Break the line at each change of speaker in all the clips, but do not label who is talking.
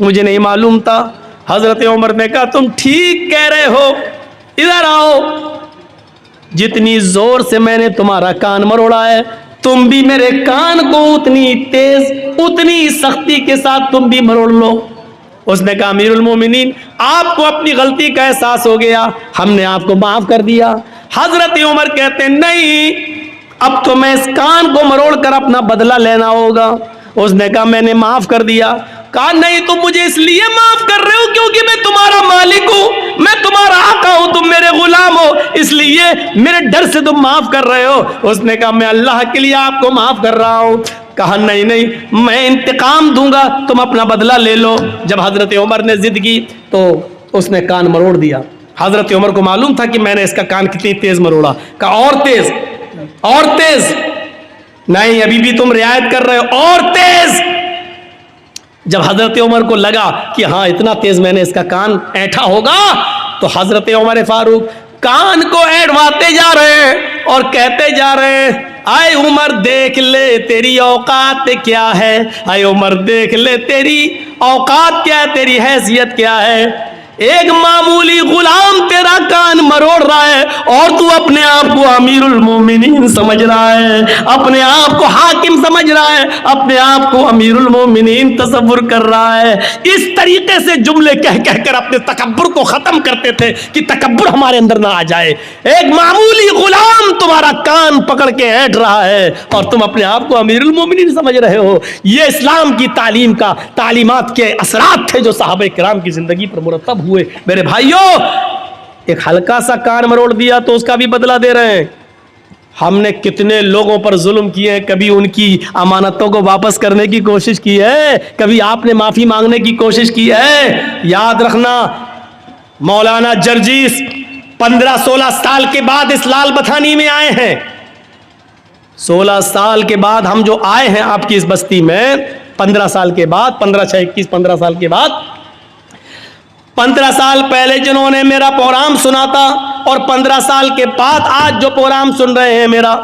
مجھے نہیں معلوم تھا. حضرت عمر نے کہا تم ٹھیک کہہ رہے ہو, ادھر آؤ. جتنی زور سے میں نے تمہارا کان مروڑا ہے, تم بھی میرے کان کو اتنی تیز, اتنی سختی کے ساتھ تم بھی مروڑ لو. اس نے کہا امیر المومنین آپ کو اپنی غلطی کا احساس ہو گیا, ہم نے آپ کو معاف کر دیا. حضرت عمر کہتے نہیں, اب تو میں اس کان کو مروڑ کر اپنا بدلہ لینا ہوگا. اس نے کہا میں نے معاف کر دیا. کہا نہیں تم مجھے اس لیے معاف کر رہے ہو کیونکہ میں تمہارا مالک ہوں, میں تمہارا آقا ہوں, تم میرے غلام ہو, اس لیے میرے ڈر سے تم معاف کر رہے ہو. اس نے کہا میں اللہ کے لیے آپ کو معاف کر رہا ہوں. کہا نہیں نہیں میں انتقام دوں گا, تم اپنا بدلہ لے لو. جب حضرت عمر نے ضد کی تو اس نے کان مروڑ دیا. حضرت عمر کو معلوم تھا کہ میں نے اس کا کان کتنی تیز مروڑا. کہا اور تیز, اور تیز. نہیں ابھی بھی تم رعایت کر رہے ہو, اور تیز. جب حضرت عمر کو لگا کہ ہاں اتنا تیز میں نے اس کا کان اینٹھا ہوگا, تو حضرت عمر فاروق کان کو اینٹواتے جا رہے ہیں اور کہتے جا رہے ہیں اے عمر دیکھ لے تیری اوقات کیا ہے, اے عمر دیکھ لے تیری اوقات کیا ہے, تیری حیثیت کیا ہے. ایک معمولی غلام تیرا کان مروڑ رہا ہے اور تو اپنے آپ کو امیر المومنین سمجھ رہا ہے, اپنے آپ کو حاکم سمجھ رہا ہے, اپنے آپ کو امیر المومنین تصور کر رہا ہے. اس طریقے سے جملے کہہ کر اپنے تکبر کو ختم کرتے تھے کہ تکبر ہمارے اندر نہ آ جائے. ایک معمولی غلام تمہارا کان پکڑ کے اینٹ رہا ہے اور تم اپنے آپ کو امیر المومنین سمجھ رہے ہو. یہ اسلام کی تعلیم کا, تعلیمات کے اثرات تھے جو صحابہ کرام کی زندگی پر مرتب ہوئے. میرے بھائیوں ایک ہلکا سا کان مروڑ دیا تو اس کا بھی بدلہ دے رہے ہیں. ہم نے کتنے لوگوں پر ظلم کیے ہیں, کبھی ان کی امانتوں کو واپس کرنے کی کوشش کی ہے, کبھی آپ نے معافی مانگنے کی کوشش کی ہے. یاد رکھنا مولانا جرجیس 15-16 سال کے بعد اس لال بتھانی میں آئے ہیں. 16 سال کے بعد ہم جو آئے ہیں آپ کی اس بستی میں, 15 سال کے بعد, 15 سال کے بعد, 15 سال پہلے جنہوں نے میرا پروگرام سنا تھا اور 15 سال کے بعد آج جو پروگرام سن رہے ہیں میرا,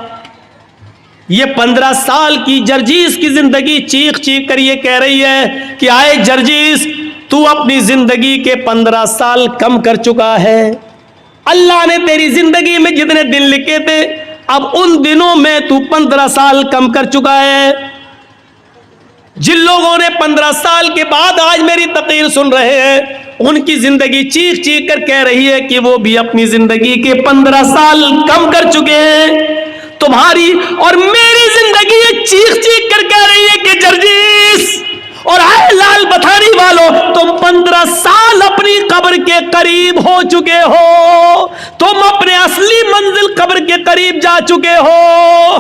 یہ 15 سال کی جرجیس کی زندگی چیخ چیخ کر یہ کہہ رہی ہے کہ آئے جرجیس تو اپنی زندگی کے 15 سال کم کر چکا ہے. اللہ نے تیری زندگی میں جتنے دن لکھے تھے اب ان دنوں میں تو 15 سال کم کر چکا ہے. جن لوگوں نے 15 سال کے بعد آج میری تقریر سن رہے ہیں ان کی زندگی چیخ چیخ کر کہہ رہی ہے کہ وہ بھی اپنی زندگی کے 15 سال کم کر چکے ہیں. تمہاری اور میری زندگی چیخ چیخ کر کہہ رہی ہے کہ جرجیس اور اے لال بتھانی والوں تم 15 سال اپنی قبر کے قریب ہو چکے ہو, تم اپنے اصلی منزل قبر کے قریب جا چکے ہو.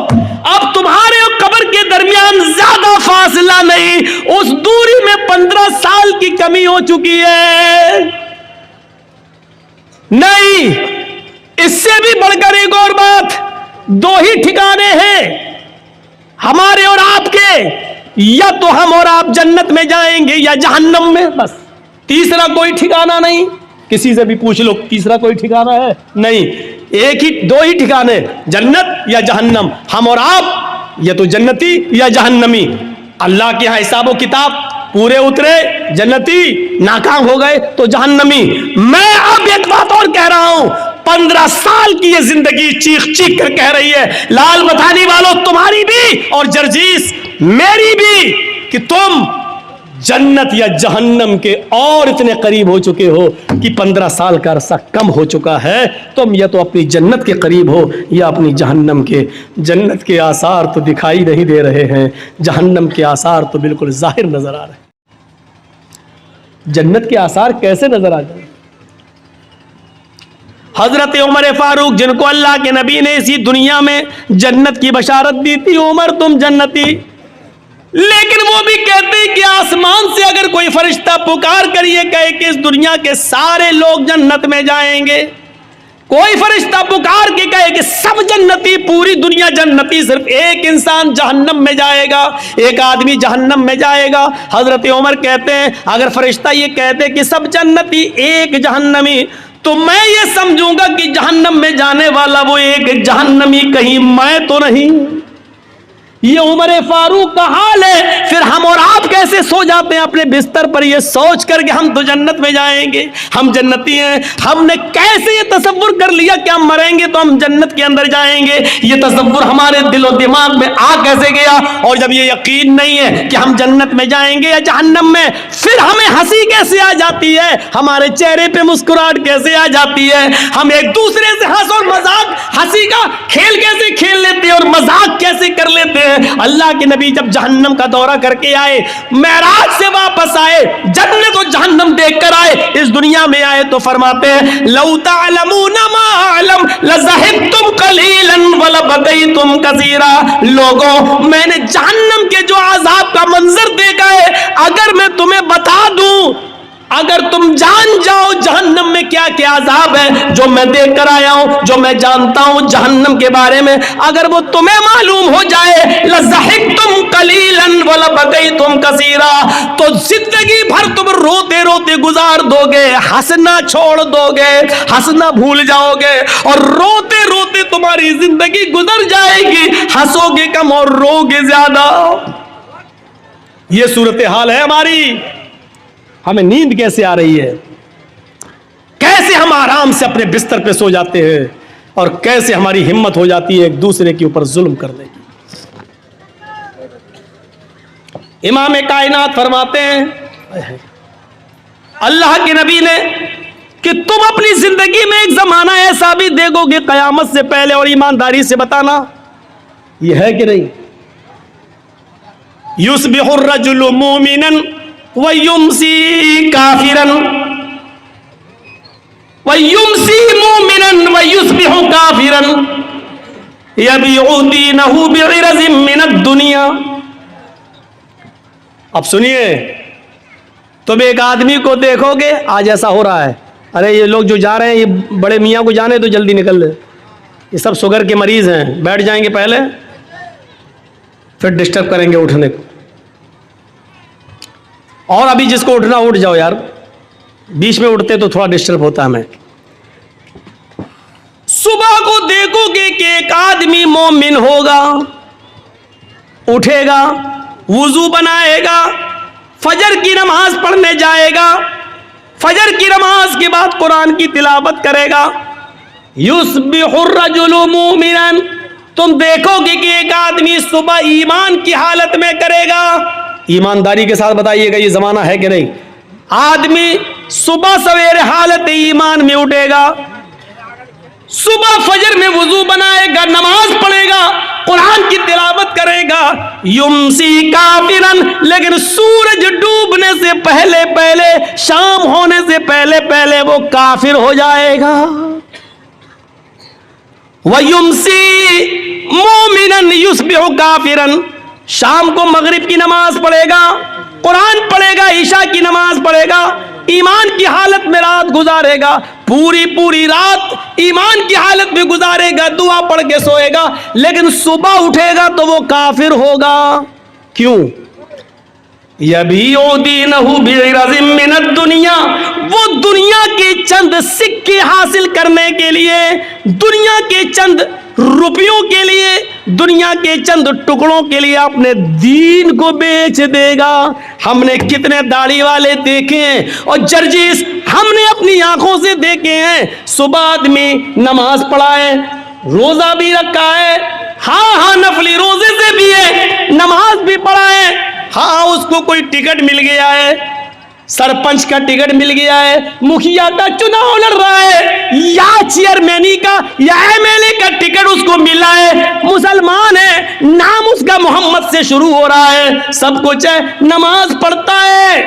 اب تمہارے اور قبر کے درمیان زیادہ فاصلہ نہیں, اس دوری میں 15 سال کی کمی ہو چکی ہے. نہیں, اس سے بھی بڑھ کر ایک اور بات, 2 ہی ٹھکانے ہیں ہمارے اور آپ کے, یا تو ہم اور آپ جنت میں جائیں گے یا جہنم میں, بس تیسرا کوئی ٹھکانہ نہیں. کسی سے بھی پوچھ لو تیسرا کوئی ٹھکانہ ہے نہیں, ایک ہی 2 ہی ٹھکانے, جنت یا جہنم. ہم اور آپ یا تو جنتی یا جہنمی. اللہ کے ہاں حساب و کتاب پورے اترے جنتی, ناکام ہو گئے تو جہنمی. میں اب ایک بات اور کہہ رہا ہوں, 15 سال کی یہ زندگی چیخ چیخ کر کہہ رہی ہے لال بتھانی والوں تمہاری بھی اور جرجیس میری بھی کہ تم جنت یا جہنم کے اور اتنے قریب ہو چکے ہو کہ 15 سال کا عرصہ کم ہو چکا ہے. تم یا تو اپنی جنت کے قریب ہو یا اپنی جہنم کے. جنت کے آثار تو دکھائی نہیں دے رہے ہیں, جہنم کے آثار تو بالکل ظاہر نظر آ رہے ہیں. جنت کے آثار کیسے نظر آ جائیں؟ حضرت عمر فاروق جن کو اللہ کے نبی نے اسی دنیا میں جنت کی بشارت دی تھی, عمر تم جنتی, لیکن وہ بھی کہتے کہ آسمان سے اگر کوئی فرشتہ پکار کر یہ کہے کہ اس دنیا کے سارے لوگ جنت میں جائیں گے, کوئی فرشتہ پکار کے کہے کہ سب جنتی, پوری دنیا جنتی, صرف ایک انسان جہنم میں جائے گا, ایک آدمی جہنم میں جائے گا. حضرت عمر کہتے ہیں اگر فرشتہ یہ کہتے کہ سب جنتی ایک جہنمی, تو میں یہ سمجھوں گا کہ جہنم میں جانے والا وہ ایک جہنمی کہیں میں تو نہیں. یہ عمر فاروق کا حال ہے. پھر ہم اور آپ کیسے سو جاتے ہیں اپنے بستر پر یہ سوچ کر کہ ہم تو جنت میں جائیں گے, ہم جنتی ہیں. ہم نے کیسے یہ تصور کر لیا کہ ہم مریں گے تو ہم جنت کے اندر جائیں گے؟ یہ تصور ہمارے دل و دماغ میں آ کیسے گیا؟ اور جب یہ یقین نہیں ہے کہ ہم جنت میں جائیں گے یا جہنم میں, پھر ہمیں ہنسی کیسے آ جاتی ہے, ہمارے چہرے پہ مسکراہٹ کیسے آ جاتی ہے, ہم ایک دوسرے سے ہنس اور مذاق, ہنسی کا کھیل کیسے کھیل لیتے ہیں اور مذاق کیسے کر لیتے ہیں؟ اللہ کے نبی جب جہنم کا دورہ کر کے آئے, معراج سے واپس آئے, جنت و جہنم دیکھ کر آئے, اس دنیا میں آئے تو فرماتے ہیں لو تعلمون ما اعلم لذهبتم قليلا ولبقيتم كثيرا. لوگوں, میں نے جہنم کے جو عذاب کا منظر دیکھا ہے, اگر میں تمہیں بتا دوں, اگر تم جان جاؤ جہنم میں کیا کیا عذاب ہے, جو میں دیکھ کر آیا ہوں, جو میں جانتا ہوں جہنم کے بارے میں, اگر وہ تمہیں معلوم ہو جائے لَضَحِكْتُمْ قَلِيلًا وَلَبَكَيْتُمْ كَثِيرًا, تو زندگی بھر تم روتے روتے گزار دو گے, ہنسنا چھوڑ دو گے, ہنسنا بھول جاؤ گے, اور روتے روتے تمہاری زندگی گزر جائے گی, ہنسو گے کم اور رو گے زیادہ. یہ صورتحال ہے ہماری. ہمیں نیند کیسے آ رہی ہے, کیسے ہم آرام سے اپنے بستر پہ سو جاتے ہیں, اور کیسے ہماری ہمت ہو جاتی ہے ایک دوسرے کے اوپر ظلم کرنے کی. امام کائنات فرماتے ہیں اللہ کے نبی نے کہ تم اپنی زندگی میں ایک زمانہ ایسا بھی دیکھو گے قیامت سے پہلے, اور ایمانداری سے بتانا یہ ہے کہ نہیں, یصبح الرجل مومنا وَيُمْسِي كَافِرًا وَيُمْسِي مُؤْمِنًا وَيُصْبِحُ كَافِرًا يَبِيعُ دِينَهُ بِعِرَضٍ مِّنَ الدُّنْيَا. اب سنیے, تم ایک آدمی کو دیکھو گے, آج ایسا ہو رہا ہے, ارے یہ لوگ جو جا رہے ہیں یہ بڑے میاں کو جانے تو جلدی نکل لے, یہ سب شوگر کے مریض ہیں, بیٹھ جائیں گے پہلے پھر ڈسٹرب کریں گے اٹھنے کو, اور ابھی جس کو اٹھنا اٹھ جاؤ یار, بیچ میں اٹھتے تو تھوڑا ڈسٹرب ہوتا ہے ہمیں. صبح کو دیکھو گے کہ ایک آدمی مومن ہوگا, اٹھے گا, وضو بنائے گا, فجر کی نماز پڑھنے جائے گا, فجر کی نماز کے بعد قرآن کی تلاوت کرے گا. یصبح الرجل مومنا, تم دیکھو گے کہ ایک آدمی صبح ایمان کی حالت میں کرے گا. ایمانداری کے ساتھ بتائیے گا یہ زمانہ ہے کہ نہیں, آدمی صبح سویرے حالت ایمان میں اٹھے گا, صبح فجر میں وضو بنائے گا, نماز پڑھے گا, قرآن کی تلاوت کرے گا. یمسی کافرن, لیکن سورج ڈوبنے سے پہلے پہلے, شام ہونے سے پہلے پہلے وہ کافر ہو جائے گا. وَيُمْسِي مُؤْمِنًا يُصْبِحُ كَافِرًا, شام کو مغرب کی نماز پڑھے گا, قرآن پڑھے گا, عشاء کی نماز پڑھے گا, ایمان کی حالت میں رات گزارے گا, پوری رات ایمان کی حالت میں گزارے گا, دعا پڑھ کے سوئے گا, لیکن صبح اٹھے گا تو وہ کافر ہوگا. کیوں؟ یبیع دینہ بعرض من الدنیا, وہ دنیا کے چند سکے حاصل کرنے کے لیے, دنیا کے چند روپیوں کے لیے, دنیا کے چند ٹکڑوں کے لیے اپنے دین کو بیچ دے گا. ہم نے کتنے داڑھی والے دیکھے ہیں اور جرجیس ہم نے اپنی آنکھوں سے دیکھے ہیں, صبح آدمی نماز پڑھا ہے, روزہ بھی رکھا ہے, ہاں نفلی روزے سے بھی ہے, نماز بھی پڑھا ہے, ہاں اس کو کوئی ٹکٹ مل گیا ہے, سرپنچ کا ٹکٹ مل گیا ہے, مکھیا کا چناؤ لڑ رہا ہے, یا چیئرمینی کا یا ایم ایل اے کا ٹکٹ اس کو ملا ہے, مسلمان ہے, نام اس کا محمد سے شروع ہو رہا ہے, سب کچھ ہے, نماز پڑھتا ہے,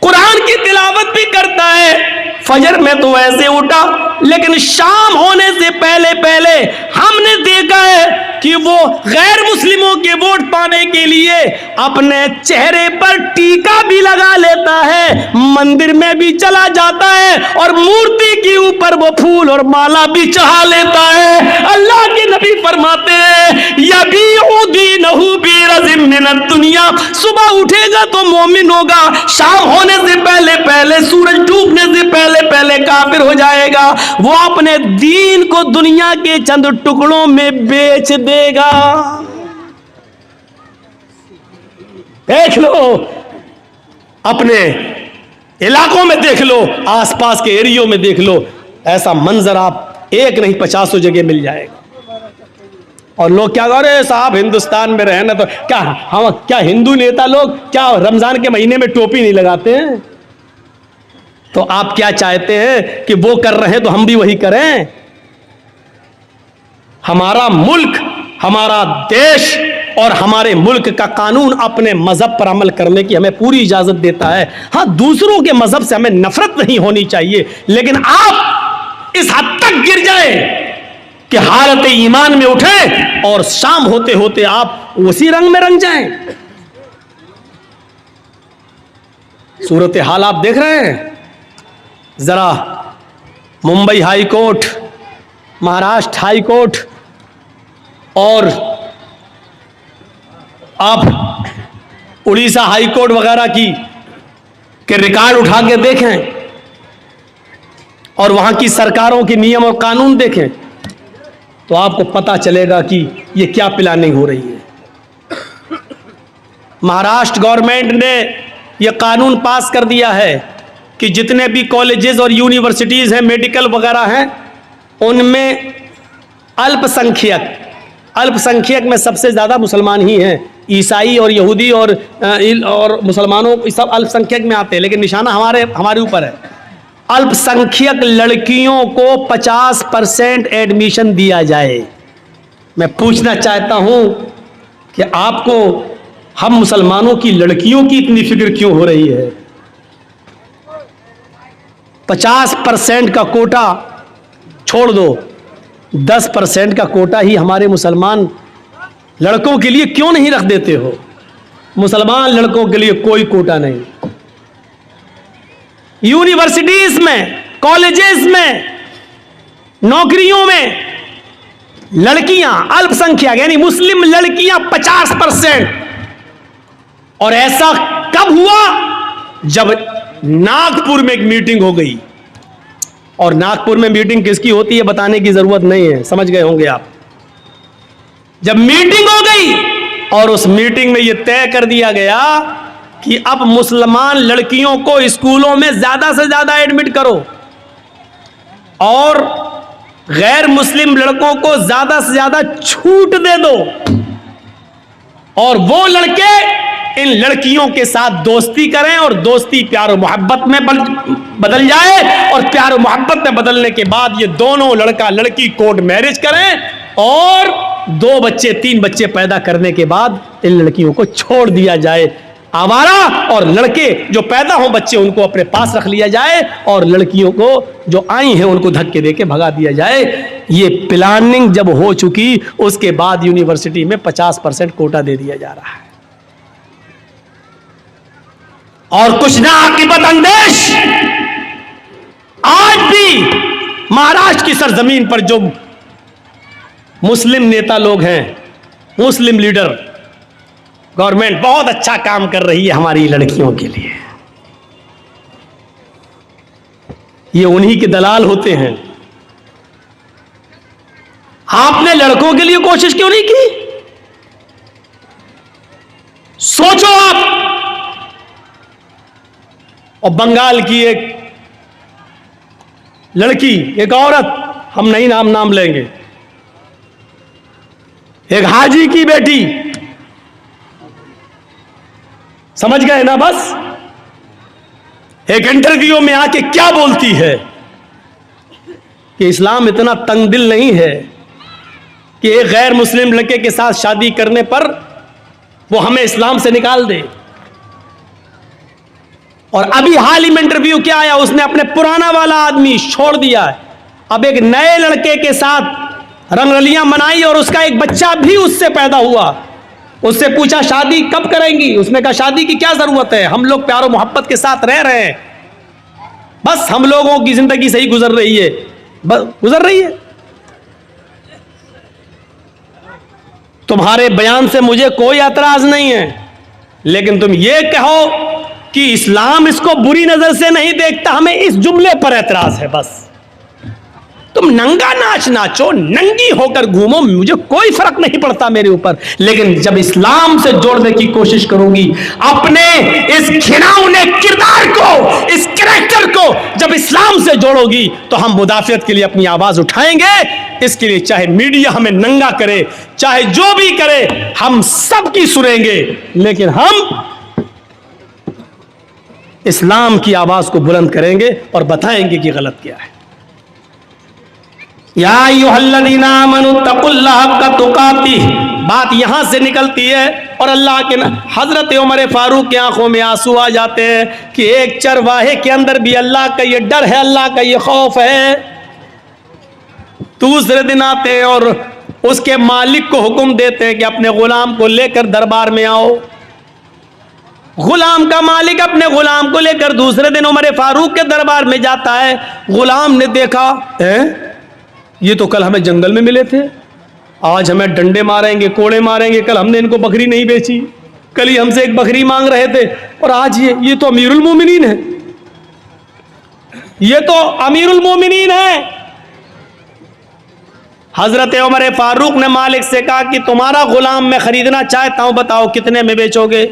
قرآن کی تلاوت بھی کرتا ہے, فجر میں تو ایسے اٹھا, لیکن شام ہونے سے پہلے پہلے ہم نے دیکھا ہے کہ وہ غیر مسلموں کے ووٹ پانے کے لیے اپنے چہرے پر ٹیکا بھی لگا لیتا ہے, مندر میں بھی چلا جاتا ہے, اور مورتی کے اوپر وہ پھول اور مالا بھی چڑھا لیتا ہے. اللہ کے نبی فرماتے ہیں یبیع دینہ بعرض من الدنیا, صبح اٹھے گا تو مومن ہوگا, شام ہونے سے پہلے پہلے, سورج ڈوبنے سے پہلے پہلے کافر ہو جائے گا. وہ اپنے دین کو دنیا کے چند ٹکڑوں میں بیچ دے گا. دیکھ لو اپنے علاقوں میں، دیکھ لو آس پاس کے ایریوں میں، دیکھ لو ایسا منظر آپ ایک نہیں 50 جگہ مل جائے گا. اور لوگ کیا کہہ رہے صاحب ہندوستان میں رہنا تو کیا ہندو نیتا لوگ کیا رمضان کے مہینے میں ٹوپی نہیں لگاتے ہیں؟ تو آپ کیا چاہتے ہیں کہ وہ کر رہے ہیں تو ہم بھی وہی کریں؟ ہمارا ملک، ہمارا دیش اور ہمارے ملک کا قانون اپنے مذہب پر عمل کرنے کی ہمیں پوری اجازت دیتا ہے. ہاں دوسروں کے مذہب سے ہمیں نفرت نہیں ہونی چاہیے، لیکن آپ اس حد تک گر جائیں کہ حالت ایمان میں اٹھیں اور شام ہوتے ہوتے آپ اسی رنگ میں رنگ جائیں. صورتحال آپ دیکھ رہے ہیں. ذرا Mumbai high court, Maharashtra high court اور آپ اڑیسہ ہائی کورٹ وغیرہ کی کہ ریکارڈ اٹھا کے دیکھیں اور وہاں کی سرکاروں کے نیم اور قانون دیکھیں تو آپ کو پتا چلے گا کہ یہ کیا پلاننگ ہو رہی ہے. مہاراشٹر گورنمنٹ نے یہ قانون پاس کر دیا ہے کہ جتنے بھی کالجز اور یونیورسٹیز ہیں، میڈیکل وغیرہ ہیں، ان میں الپ سنکھیک میں سب سے زیادہ مسلمان ہی ہیں. عیسائی اور یہودی اور مسلمانوں سب الپ سنکھیک میں آتے ہیں، لیکن نشانہ ہمارے اوپر ہے. الپ سنکھیک لڑکیوں کو 50% ایڈمیشن دیا جائے. میں پوچھنا چاہتا ہوں کہ آپ کو ہم مسلمانوں کی لڑکیوں کی اتنی فکر کیوں ہو رہی ہے؟ 50% کا کوٹا چھوڑ دو، 10% کا کوٹا ہی ہمارے مسلمان لڑکوں کے لیے کیوں نہیں رکھ دیتے ہو؟ مسلمان لڑکوں کے لیے کوئی کوٹا نہیں. یونیورسٹیز میں، کالجز میں، نوکریوں میں لڑکیاں الپ سنکھیک یعنی مسلم لڑکیاں 50%. اور ایسا کب ہوا؟ جب ناگپور میں ایک میٹنگ ہو گئی. اور ناگپور میں میٹنگ کس کی ہوتی ہے بتانے کی ضرورت نہیں ہے، سمجھ گئے ہوں گے آپ. جب میٹنگ ہو گئی اور اس میٹنگ میں یہ طے کر دیا گیا کہ اب مسلمان لڑکیوں کو اسکولوں میں زیادہ سے زیادہ ایڈمٹ کرو اور غیر مسلم لڑکوں کو زیادہ سے زیادہ چھوٹ دے دو، اور وہ لڑکے ان لڑکیوں کے ساتھ دوستی کریں اور دوستی پیار و محبت میں بدل جائے، اور پیار و محبت میں بدلنے کے بعد یہ دونوں لڑکا لڑکی کورٹ میرج کریں اور 2 بچے 3 بچے پیدا کرنے کے بعد ان لڑکیوں کو چھوڑ دیا جائے آوارہ، اور لڑکے جو پیدا ہوں بچے ان کو اپنے پاس رکھ لیا جائے اور لڑکیوں کو جو آئی ہیں ان کو دھکے دے کے بھگا دیا جائے. یہ پلاننگ جب ہو چکی اس کے بعد یونیورسٹی میں 50% کوٹا دے دیا جا رہا ہے. اور کچھ نہ عاقبت اندیش آج بھی مہاراشٹر کی سرزمین پر جو مسلم نیتا لوگ ہیں، مسلم لیڈر، گورنمنٹ بہت اچھا کام کر رہی ہے ہماری لڑکیوں کے لیے. یہ انہی کے دلال ہوتے ہیں. آپ نے لڑکوں کے لیے کوشش کیوں نہیں کی؟ سوچو آپ. اور بنگال کی ایک لڑکی، ایک عورت، ہم نہیں نام لیں گے، ایک حاجی کی بیٹی، سمجھ گئے نا؟ بس ایک انٹرویو میں آ کے کیا بولتی ہے کہ اسلام اتنا تنگ دل نہیں ہے کہ ایک غیر مسلم لڑکے کے ساتھ شادی کرنے پر وہ ہمیں اسلام سے نکال دے. اور ابھی حال ہی میں انٹرویو کیا آیا، اس نے اپنے پرانا والا آدمی چھوڑ دیا ہے، اب ایک نئے لڑکے کے ساتھ رنگ رلیاں منائی اور اس کا ایک بچہ بھی اس سے پیدا ہوا. اس سے پوچھا شادی کب کریں گی؟ اس نے کہا شادی کی کیا ضرورت ہے، ہم لوگ پیار و محبت کے ساتھ رہ رہے ہیں، بس ہم لوگوں کی زندگی صحیح گزر رہی ہے، بس گزر رہی ہے. تمہارے بیان سے مجھے کوئی اعتراض نہیں ہے، لیکن تم یہ کہو کہ اسلام اس کو بری نظر سے نہیں دیکھتا، ہمیں اس جملے پر اعتراض ہے. بس تم ننگا ناچ ناچو, ننگی ہو کر گھومو, مجھے کوئی فرق نہیں پڑتا میرے اوپر, لیکن جب اسلام سے جوڑنے کی کوشش کروں گی, اپنے اس گھناؤنے کردار کو, اس کریکٹر کو جب اسلام سے جوڑو گی تو ہم مدافعت کے لیے اپنی آواز اٹھائیں گے. اس کے لیے چاہے میڈیا ہمیں ننگا کرے, چاہے جو بھی کرے, ہم سب کی سنیں گے, لیکن ہم اسلام کی آواز کو بلند کریں گے اور بتائیں گے کہ غلط کیا ہے. یا ایھا الذین آمنوا اتقوا اللہ حق تقاتہ, بات یہاں سے نکلتی ہے اور اللہ کے حضرت عمر فاروق کی آنکھوں میں آنسو آ جاتے ہیں کہ ایک چرواہے کے اندر بھی اللہ کا یہ ڈر ہے, اللہ کا یہ خوف ہے. دوسرے دن آتے ہیں اور اس کے مالک کو حکم دیتے ہیں کہ اپنے غلام کو لے کر دربار میں آؤ. غلام کا مالک اپنے غلام کو لے کر دوسرے دن عمر فاروق کے دربار میں جاتا ہے. غلام نے دیکھا, یہ تو کل ہمیں جنگل میں ملے تھے, آج ہمیں ڈنڈے ماریں گے, کوڑے ماریں گے, کل ہم نے ان کو بکری نہیں بیچی, کل ہی ہم سے ایک بکری مانگ رہے تھے, اور آج یہ تو امیر المومنین ہے, یہ تو امیر المومنین ہے. حضرت عمر فاروق نے مالک سے کہا کہ تمہارا غلام میں خریدنا چاہتا ہوں, بتاؤ کتنے میں بیچو گے؟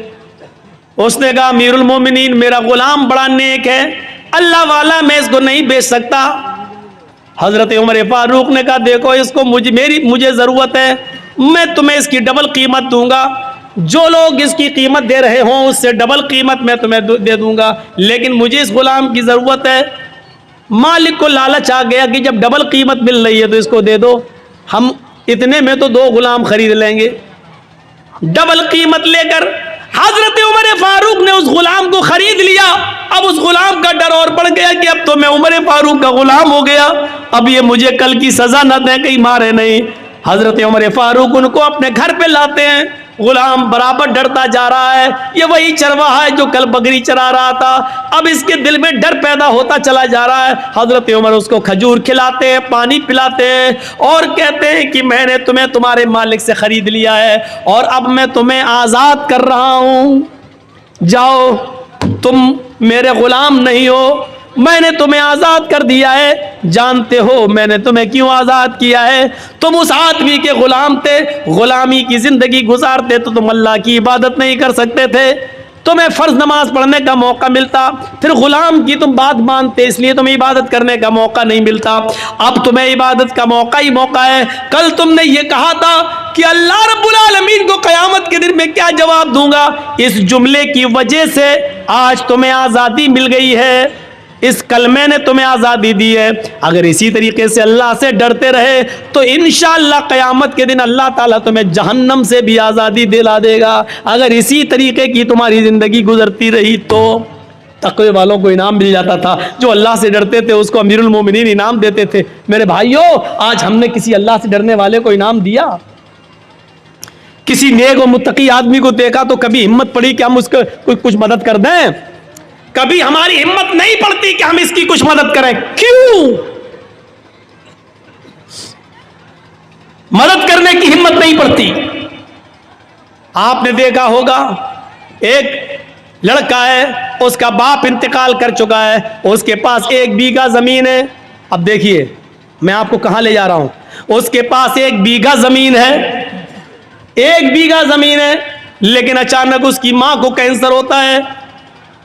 اس نے کہا امیر المومنین میرا غلام بڑا نیک ہے, اللہ والا, میں اس کو نہیں بیچ سکتا. حضرت عمر فاروق نے کہا دیکھو اس کو مجھے ضرورت ہے, میں تمہیں اس کی ڈبل قیمت دوں گا, جو لوگ اس کی قیمت دے رہے ہوں اس سے ڈبل قیمت میں تمہیں دے دوں گا, لیکن مجھے اس غلام کی ضرورت ہے. مالک کو لالچ آ گیا کہ جب ڈبل قیمت مل رہی ہے تو اس کو دے دو, ہم اتنے میں تو 2 غلام خرید لیں گے. ڈبل قیمت لے کر حضرت عمر فاروق نے اس غلام کو خرید لیا. اب اس غلام کا ڈر اور بڑھ گیا کہ اب تو میں عمر فاروق کا غلام ہو گیا, اب یہ مجھے کل کی سزا نہ دیں, کہیں مارے نہیں. حضرت عمر فاروق ان کو اپنے گھر پہ لاتے ہیں. غلام برابر ڈرتا جا رہا ہے, یہ وہی چرواہا ہے جو کل بکری چرا رہا تھا, اب اس کے دل میں ڈر پیدا ہوتا چلا جا رہا ہے. حضرت عمر اس کو کھجور کھلاتے ہیں, پانی پلاتے ہیں اور کہتے ہیں کہ میں نے تمہیں تمہارے مالک سے خرید لیا ہے اور اب میں تمہیں آزاد کر رہا ہوں, جاؤ, تم میرے غلام نہیں ہو, میں نے تمہیں آزاد کر دیا ہے. جانتے ہو میں نے تمہیں کیوں آزاد کیا ہے؟ تم اس آدمی کے غلام تھے, غلامی کی زندگی گزارتے تو تم اللہ کی عبادت نہیں کر سکتے تھے, تمہیں فرض نماز پڑھنے کا موقع ملتا, پھر غلام کی تم بات مانتے اس لیے تمہیں عبادت کرنے کا موقع نہیں ملتا. اب تمہیں عبادت کا موقع ہی موقع ہے. کل تم نے یہ کہا تھا کہ اللہ رب العالمین کو قیامت کے دن میں کیا جواب دوں گا, اس جملے کی وجہ سے آج تمہیں آزادی مل گئی ہے, اس کلمے نے تمہیں آزادی دی ہے. اگر اسی طریقے سے اللہ سے ڈرتے رہے تو انشاءاللہ قیامت کے دن اللہ تعالیٰ تمہیں جہنم سے بھی آزادی دلا دے گا. اگر اسی طریقے کی تمہاری زندگی گزرتی رہی تو تقوی والوں کو انعام مل جاتا تھا, جو اللہ سے ڈرتے تھے اس کو امیر المومنین انعام دیتے تھے. میرے بھائیوں, آج ہم نے کسی اللہ سے ڈرنے والے کو انعام دیا؟ کسی نیک و متقی آدمی کو دیکھا تو کبھی ہمت پڑی کہ ہم اس کو کچھ مدد کر دیں؟ کبھی ہماری ہمت نہیں پڑتی کہ ہم اس کی کچھ مدد کریں. کیوں مدد کرنے کی ہمت نہیں پڑتی؟ آپ نے دیکھا ہوگا ایک لڑکا ہے, اس کا باپ انتقال کر چکا ہے, اس کے پاس 1 بیگھہ زمین ہے. اب دیکھیے میں آپ کو کہاں لے جا رہا ہوں. اس کے پاس 1 بیگھہ زمین ہے, 1 بیگھہ زمین ہے, لیکن اچانک اس کی ماں کو کینسر ہوتا ہے.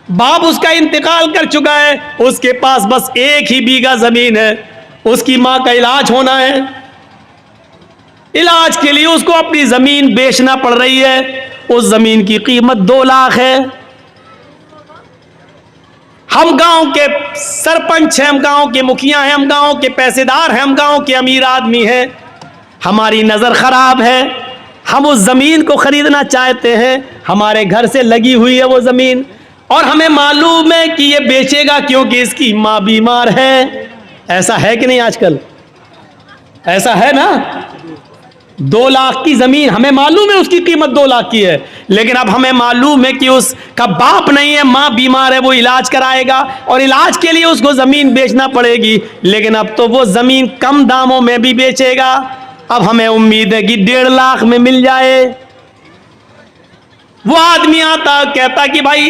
باپ اس کا انتقال کر چکا ہے, اس کے پاس بس 1 ہی بیگھہ زمین ہے. اس کی ماں کا علاج ہونا ہے, علاج کے لیے اس کو اپنی زمین بیچنا پڑ رہی ہے. اس زمین کی قیمت 2 لاکھ ہے. ہم گاؤں کے سرپنچ ہیں, ہم گاؤں کے مکھیا ہیں, ہم گاؤں کے پیسے دار ہیں, ہم گاؤں کے امیر آدمی ہیں. ہماری نظر خراب ہے, ہم اس زمین کو خریدنا چاہتے ہیں. ہمارے گھر سے لگی ہوئی ہے وہ زمین, اور ہمیں معلوم ہے کہ یہ بیچے گا کیونکہ اس کی ماں بیمار ہے. ایسا ہے کہ نہیں آج کل؟ ایسا ہے نا. 2 لاکھ کی زمین, ہمیں معلوم ہے اس کی قیمت 2 لاکھ کی ہے, لیکن اب ہمیں معلوم ہے کہ اس کا باپ نہیں ہے, ماں بیمار ہے, وہ علاج کرائے گا اور علاج کے لیے اس کو زمین بیچنا پڑے گی. لیکن اب تو وہ زمین کم داموں میں بھی بیچے گا. اب ہمیں امید ہے کہ 1.5 لاکھ میں مل جائے. وہ آدمی آتا کہتا کہ بھائی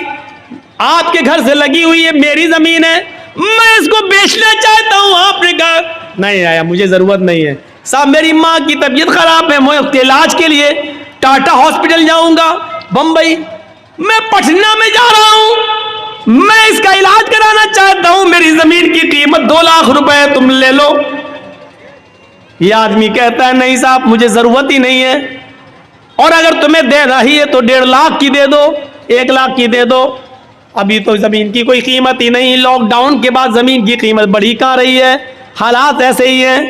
آپ کے گھر سے لگی ہوئی ہے, میری زمین ہے, میں اس کو بیچنا چاہتا ہوں. آپ نے کہا نہیں آیا, مجھے ضرورت نہیں ہے. صاحب میری ماں کی طبیعت خراب ہے, میں علاج کے لیے ٹاٹا ہاسپٹل جاؤں گا بمبئی, میں پٹنہ میں جا رہا ہوں, میں اس کا علاج کرانا چاہتا ہوں, میری زمین کی قیمت 2 لاکھ روپے ہے, تم لے لو. یہ آدمی کہتا ہے نہیں صاحب مجھے ضرورت ہی نہیں ہے, اور اگر تمہیں دے رہی ہے تو 1.5 لاکھ کی دے دو, 1 لاکھ کی دے دو. ابھی تو زمین کی کوئی قیمت ہی نہیں, لاک ڈاؤن کے بعد زمین کی قیمت بڑھی کہاں رہی ہے, حالات ایسے ہی ہیں,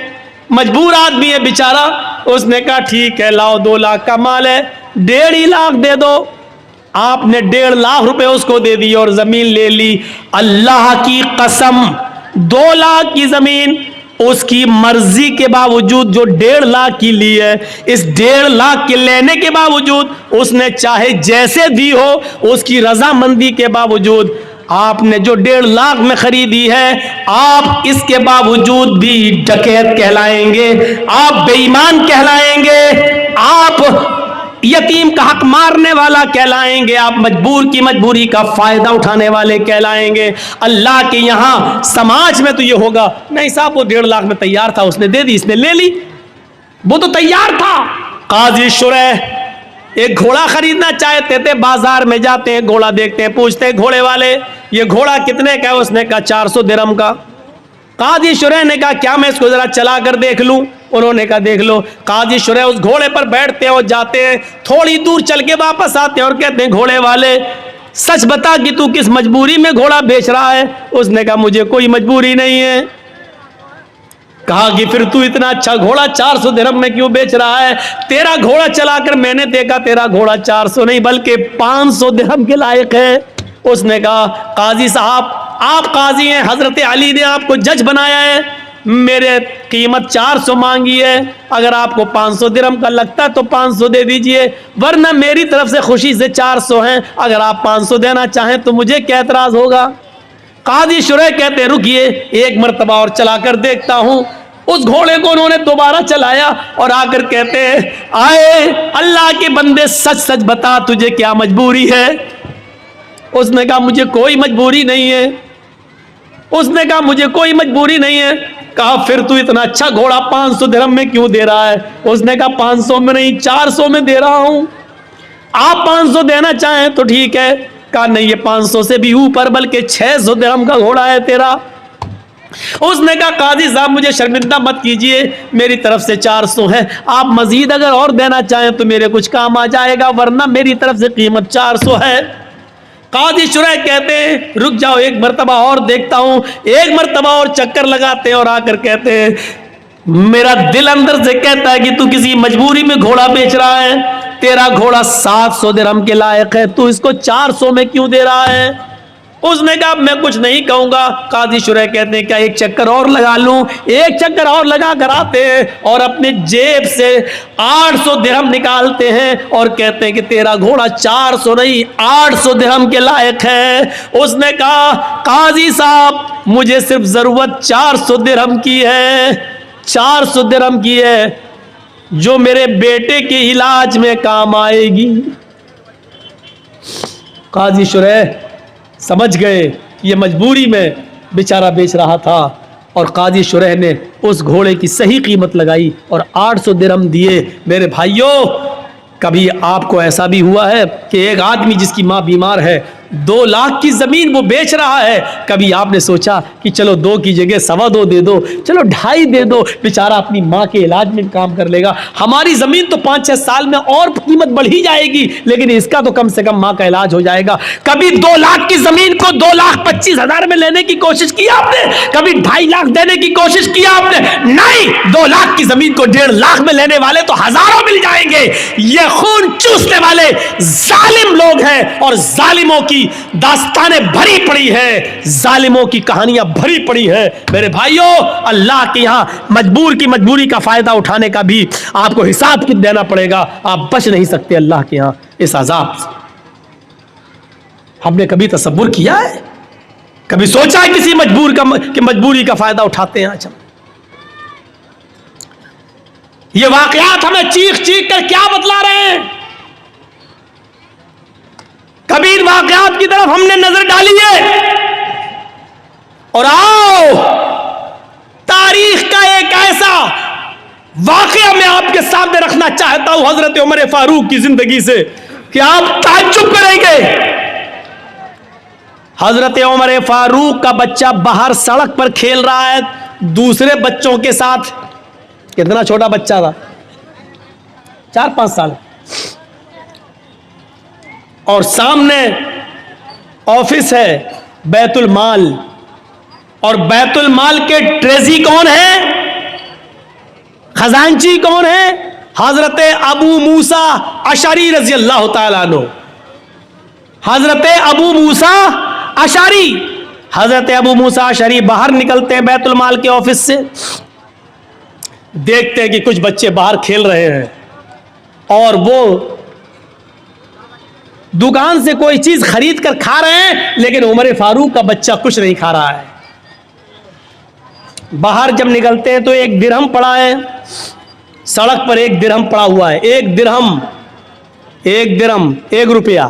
مجبور آدمی ہے بیچارہ. اس نے کہا ٹھیک ہے لاؤ 2 لاکھ کا مال ہے, 1.5 لاکھ دے دو. آپ نے 1.5 لاکھ روپے اس کو دے دی اور زمین لے لی. اللہ کی قسم 2 لاکھ کی زمین اس کی مرضی کے باوجود جو 1.5 لاکھ کی لی ہے, اس 1.5 لاکھ کے لینے کے باوجود اس نے چاہے جیسے دی ہو, اس کی رضامندی کے باوجود آپ نے جو 1.5 لاکھ میں خریدی ہے, آپ اس کے باوجود بھی ڈکیت کہلائیں گے, آپ بے ایمان کہلائیں گے, آپ یتیم کا حق مارنے والا کہلائیں گے, آپ مجبور کی مجبوری کا فائدہ اٹھانے والے کہلائیں گے. اللہ کے یہاں سماج میں تو یہ ہوگا نہیں صاحب وہ 1.5 لاکھ میں تیار تھا, اس نے دے دی, اس نے لے لی, وہ تو تیار تھا. قاضی شریح ایک گھوڑا خریدنا چاہتے تھے, بازار میں جاتے ہیں, گھوڑا دیکھتے ہیں, پوچھتے ہیں گھوڑے والے یہ گھوڑا کتنے کا ہے, اس نے کہا 400 درہم کا. قاضی شریح نے کہا کیا میں اس کو ذرا چلا کر دیکھ لوں, انہوں نے کہا دیکھ لو. قاضی شریح اس گھوڑے پر بیٹھتے ہیں اور جاتے ہیں, تھوڑی دور چل کے واپس آتے ہیں اور کہتے ہیں گھوڑے والے سچ بتا کہ تو کس مجبوری میں گھوڑا بیچ رہا ہے. اس نے کہا مجھے کوئی مجبوری نہیں ہے. کہا کہ پھر تو اتنا اچھا گھوڑا 400 درہم میں کیوں بیچ رہا ہے, تیرا گھوڑا چلا کر میں نے دیکھا تیرا گھوڑا 400 نہیں بلکہ 500 درہم کے لائق ہے. اس نے کہا قاضی صاحب آپ قاضی ہیں, حضرت علی نے آپ کو جج بنایا ہے, میرے قیمت 400 مانگی ہے, اگر آپ کو 500 درہم کا لگتا ہے تو 500 دے دیجئے, ورنہ میری طرف سے خوشی سے 400 ہیں, اگر آپ 500 دینا چاہیں تو مجھے کیا اعتراض ہوگا. قاضی شریح کہتے ہیں رکیے ایک مرتبہ اور چلا کر دیکھتا ہوں. اس گھوڑے کو انہوں نے دوبارہ چلایا اور آ کر کہتے ہیں آئے اللہ کے بندے سچ سچ بتا تجھے کیا مجبوری ہے. اس نے کہا مجھے کوئی مجبوری نہیں ہے. اس نے کہا مجھے کوئی مجبوری نہیں ہے. کہا پھر تو اتنا اچھا گھوڑا 500 درہم میں کیوں دے رہا ہے. اس نے کہا 500 میں نہیں 400 میں دے رہا ہوں, آپ 500 دینا چاہیں تو ٹھیک ہے. کہا نہیں یہ 500 سے بھی اوپر بلکہ 600 درہم کا گھوڑا ہے تیرا. اس نے کہا قاضی صاحب مجھے شرمندہ مت کیجئے, میری طرف سے 400 ہے, آپ مزید اگر اور دینا چاہیں تو میرے کچھ کام آ جائے گا, ورنہ میری طرف سے قیمت 400 ہے. قاضی شریح کہتے ہیں رک جاؤ ایک مرتبہ اور دیکھتا ہوں. ایک مرتبہ اور چکر لگاتے ہیں اور آ کر کہتے ہیں میرا دل اندر سے کہتا ہے کہ تو کسی مجبوری میں گھوڑا بیچ رہا ہے, تیرا گھوڑا 700 درہم کے لائق ہے, تو اس کو 400 میں کیوں دے رہا ہے. اس نے کہا میں کچھ نہیں کہوں گا. قاضی شریح کہتے ہیں کیا ایک چکر اور لگا لوں. ایک چکر اور لگا کر آتے ہیں اور اپنے جیب سے 800 درہم نکالتے ہیں اور کہتے ہیں کہ تیرا گھوڑا 400 نہیں 800 درہم کے لائق ہے. اس نے کہا قاضی صاحب مجھے صرف ضرورت 400 درہم کی ہے, 400 درہم کی ہے جو میرے بیٹے کے علاج میں کام آئے گی. قاضی شریح سمجھ گئے یہ مجبوری میں بیچارہ بیچ رہا تھا, اور قاضی شریح نے اس گھوڑے کی صحیح قیمت لگائی اور 800 درہم دیے. میرے بھائیوں کبھی آپ کو ایسا بھی ہوا ہے کہ ایک آدمی جس کی ماں بیمار ہے 2 لاکھ کی زمین وہ بیچ رہا ہے, کبھی آپ نے سوچا کہ چلو 2 کی جگہ 2.25 دے دو, چلو 2.5 دے دو, بیچارہ اپنی ماں کے علاج میں کام کر لے گا. ہماری زمین تو 5-6 سال میں اور قیمت بڑھی جائے گی, لیکن اس کا تو کم سے کم ماں کا علاج ہو جائے گا. کبھی 2 لاکھ کی زمین کو 2,25,000 میں لینے کی کوشش کی آپ نے, کبھی 2.5 لاکھ دینے کی کوشش کی آپ نے, نہیں 2 لاکھ کی زمین کو 1.5 لاکھ میں لینے والے تو ہزاروں مل جائیں گے. یہ خون چوسنے والے ظالم لوگ ہیں اور ظالموں کی داستانیں بھری پڑی ہے, ظالموں کی کہانیاں بھری پڑی ہے. میرے بھائیوں اللہ کے یہاں مجبور کی مجبوری کا فائدہ اٹھانے کا بھی آپ کو حساب دینا پڑے گا, آپ بچ نہیں سکتے اللہ کے یہاں اس عذاب سے. ہم نے کبھی تصور کیا ہے, کبھی سوچا ہے کسی مجبوری کا فائدہ اٹھاتے ہیں. آج یہ واقعات ہمیں چیخ چیخ کر کیا بتلا رہے ہیں. کبھی ان واقعات کی طرف ہم نے نظر ڈالی ہے, اور آؤ تاریخ کا ایک واقعہ میں آپ کے سامنے رکھنا چاہتا ہوں حضرت عمر فاروق کی زندگی سے کہ آپ تعجب کریں گے. حضرت عمر فاروق کا بچہ باہر سڑک پر کھیل رہا ہے دوسرے بچوں کے ساتھ. کتنا چھوٹا بچہ تھا, 4-5 سال. اور سامنے آفس ہے بیت المال, اور بیت المال کے ٹریزی کون ہے, خزانچی کون ہے, حضرت ابو موسیٰ اشعری رضی اللہ تعالیٰ عنہ. حضرت ابو موسیٰ اشعری, حضرت ابو موسیٰ اشعری باہر نکلتے ہیں بیت المال کے آفس سے, دیکھتے ہیں کہ کچھ بچے باہر کھیل رہے ہیں, اور وہ دکان سے کوئی چیز خرید کر کھا رہے ہیں, لیکن عمر فاروق کا بچہ کچھ نہیں کھا رہا ہے. باہر جب نکلتے ہیں تو 1 درہم پڑا ہے سڑک پر, 1 درہم پڑا ہوا ہے. 1 درہم 1 روپیہ,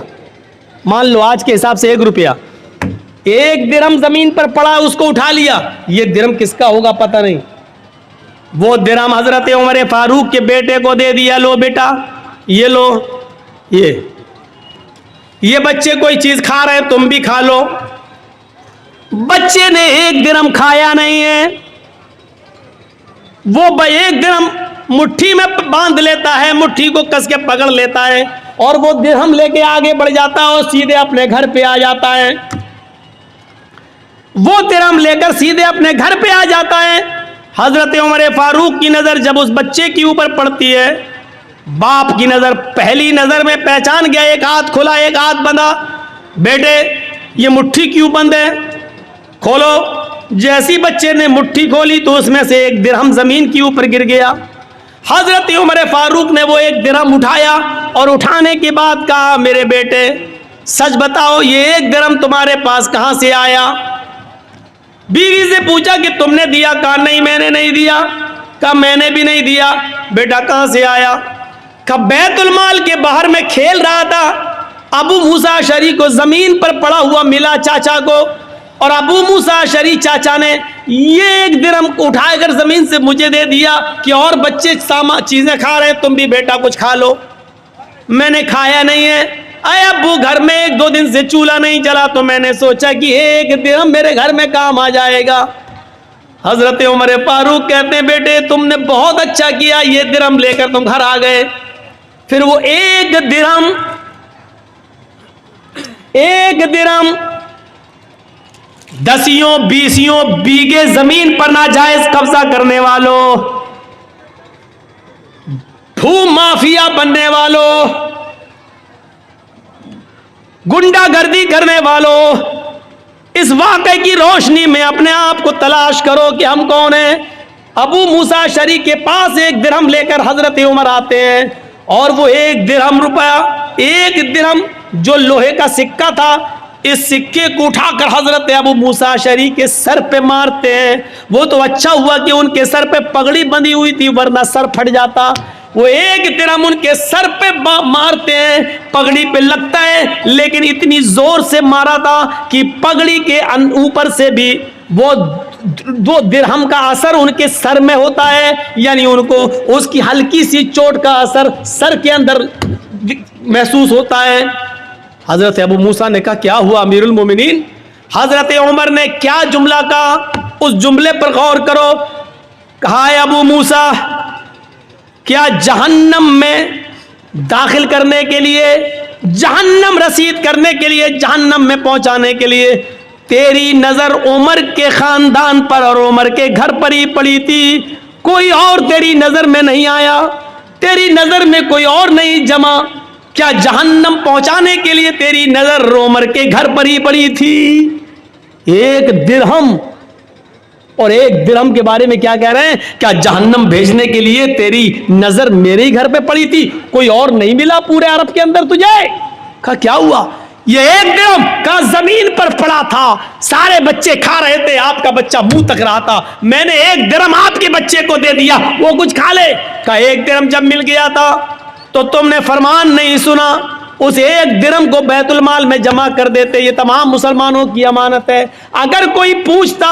مان لو آج کے حساب سے 1 روپیہ. 1 درہم زمین پر پڑا, اس کو اٹھا لیا. یہ درہم کس کا ہوگا پتہ نہیں. وہ درہم حضرت عمر فاروق کے بیٹے کو دے دیا, لو بیٹا یہ لو, یہ بچے کوئی چیز کھا رہے تم بھی کھا لو. بچے نے 1 درہم کھایا نہیں ہے, وہ 1 درہم مٹھی میں باندھ لیتا ہے, مٹھی کو کس کے پکڑ لیتا ہے, اور وہ درہم لے کے آگے بڑھ جاتا ہے اور سیدھے اپنے گھر پہ آ جاتا ہے. وہ درہم لے کر سیدھے اپنے گھر پہ آ جاتا ہے. حضرت عمر فاروق کی نظر جب اس بچے کے اوپر پڑتی ہے, باپ کی نظر پہلی نظر میں پہچان گیا, 1 ہاتھ کھلا 1 ہاتھ بندھا. بیٹے یہ مٹھی کیوں بند ہے, کھولو. جیسی بچے نے مٹھی کھولی تو اس میں سے 1 درہم زمین کے اوپر گر گیا. حضرت عمر فاروق نے وہ 1 درہم اٹھایا, اور اٹھانے کے بعد کہا میرے بیٹے سچ بتاؤ یہ 1 درہم تمہارے پاس کہاں سے آیا. بیوی سے پوچھا کہ تم نے دیا, کہا نہیں میں نے نہیں دیا. کہا میں نے بھی نہیں دیا. بیٹا کہاں سے آیا؟ کہا بیت المال کے باہر میں کھیل رہا تھا, ابو موسیٰ اشعری کو زمین پر پڑا ہوا ملا چاچا کو, اور ابو موسیٰ اشعری چاچا نے یہ 1 درہم اٹھا کر زمین سے مجھے دے دیا کہ اور بچے چیزیں کھا رہے ہیں تم بھی بیٹا کچھ کھا لو. میں نے کھایا نہیں ہے. اے ابو گھر میں 1-2 دن سے چولہا نہیں چلا تو میں نے سوچا کہ 1 درہم میرے گھر میں کام آ جائے گا. حضرت عمر فاروق کہتے ہیں بیٹے تم نے بہت اچھا کیا, یہ درہم لے کر تم گھر آ گئے. پھر وہ 1 درہم 10-20 بیگھے زمین پر ناجائز قبضہ کرنے والوں, بھو مافیا بننے والوں, گنڈا گردی کرنے والوں, اس واقعے کی روشنی میں اپنے آپ کو تلاش کرو کہ ہم کون ہیں. ابو موسیٰ اشعری کے پاس 1 درہم لے کر حضرت عمر آتے ہیں, اور وہ 1 درہم روپیہ, 1 درہم جو لوہے کا سکہ تھا, اس سکے کو اٹھا کر حضرت ابو موسیٰ اشعری کے سر پہ مارتے ہیں. وہ تو اچھا ہوا کہ ان کے سر پہ پگڑی بندھی ہوئی تھی ورنہ سر پھٹ جاتا. وہ 1 درہم ان کے سر پہ مارتے ہیں, پگڑی پہ لگتا ہے لیکن اتنی زور سے مارا تھا کہ پگڑی کے اوپر سے بھی وہ 2 درہم کا اثر ان کے سر میں ہوتا ہے, یعنی ان کو اس کی ہلکی سی چوٹ کا اثر سر کے اندر محسوس ہوتا ہے. حضرت ابو موسیٰ نے کہا کیا ہوا امیر المومنین؟ حضرت عمر نے کیا جملہ کہا, اس جملے پر غور کرو. کہا ہے ابو موسیٰ کیا جہنم میں داخل کرنے کے لیے, جہنم رسید کرنے کے لیے, جہنم میں پہنچانے کے لیے تیری نظر عمر کے خاندان پر اور عمر کے گھر پر ہی پڑی تھی, کوئی اور تیری نظر میں نہیں آیا, تیری نظر میں کوئی اور نہیں جمع؟ کیا جہنم پہنچانے کے لیے تیری نظر عمر کے گھر پر ہی پڑی تھی؟ 1 درہم, اور 1 درہم کے بارے میں کیا کہہ رہے ہیں, کیا جہنم بھیجنے کے لیے تیری نظر میرے ہی گھر پہ پڑی تھی, کوئی اور نہیں ملا پورے عرب کے اندر تجھے؟ کہا کیا ہوا؟ یہ 1 درہم کا زمین پر پڑا تھا, سارے بچے کھا رہے تھے, آپ کا بچہ منہ تک رہا تھا, میں نے 1 درہم آپ کے بچے کو دے دیا, وہ کچھ کھا لے. کہا 1 درہم جب مل گیا تھا تو تم نے فرمان نہیں سنا, اس 1 درہم کو بیت المال میں جمع کر دیتے, یہ تمام مسلمانوں کی امانت ہے. اگر کوئی پوچھتا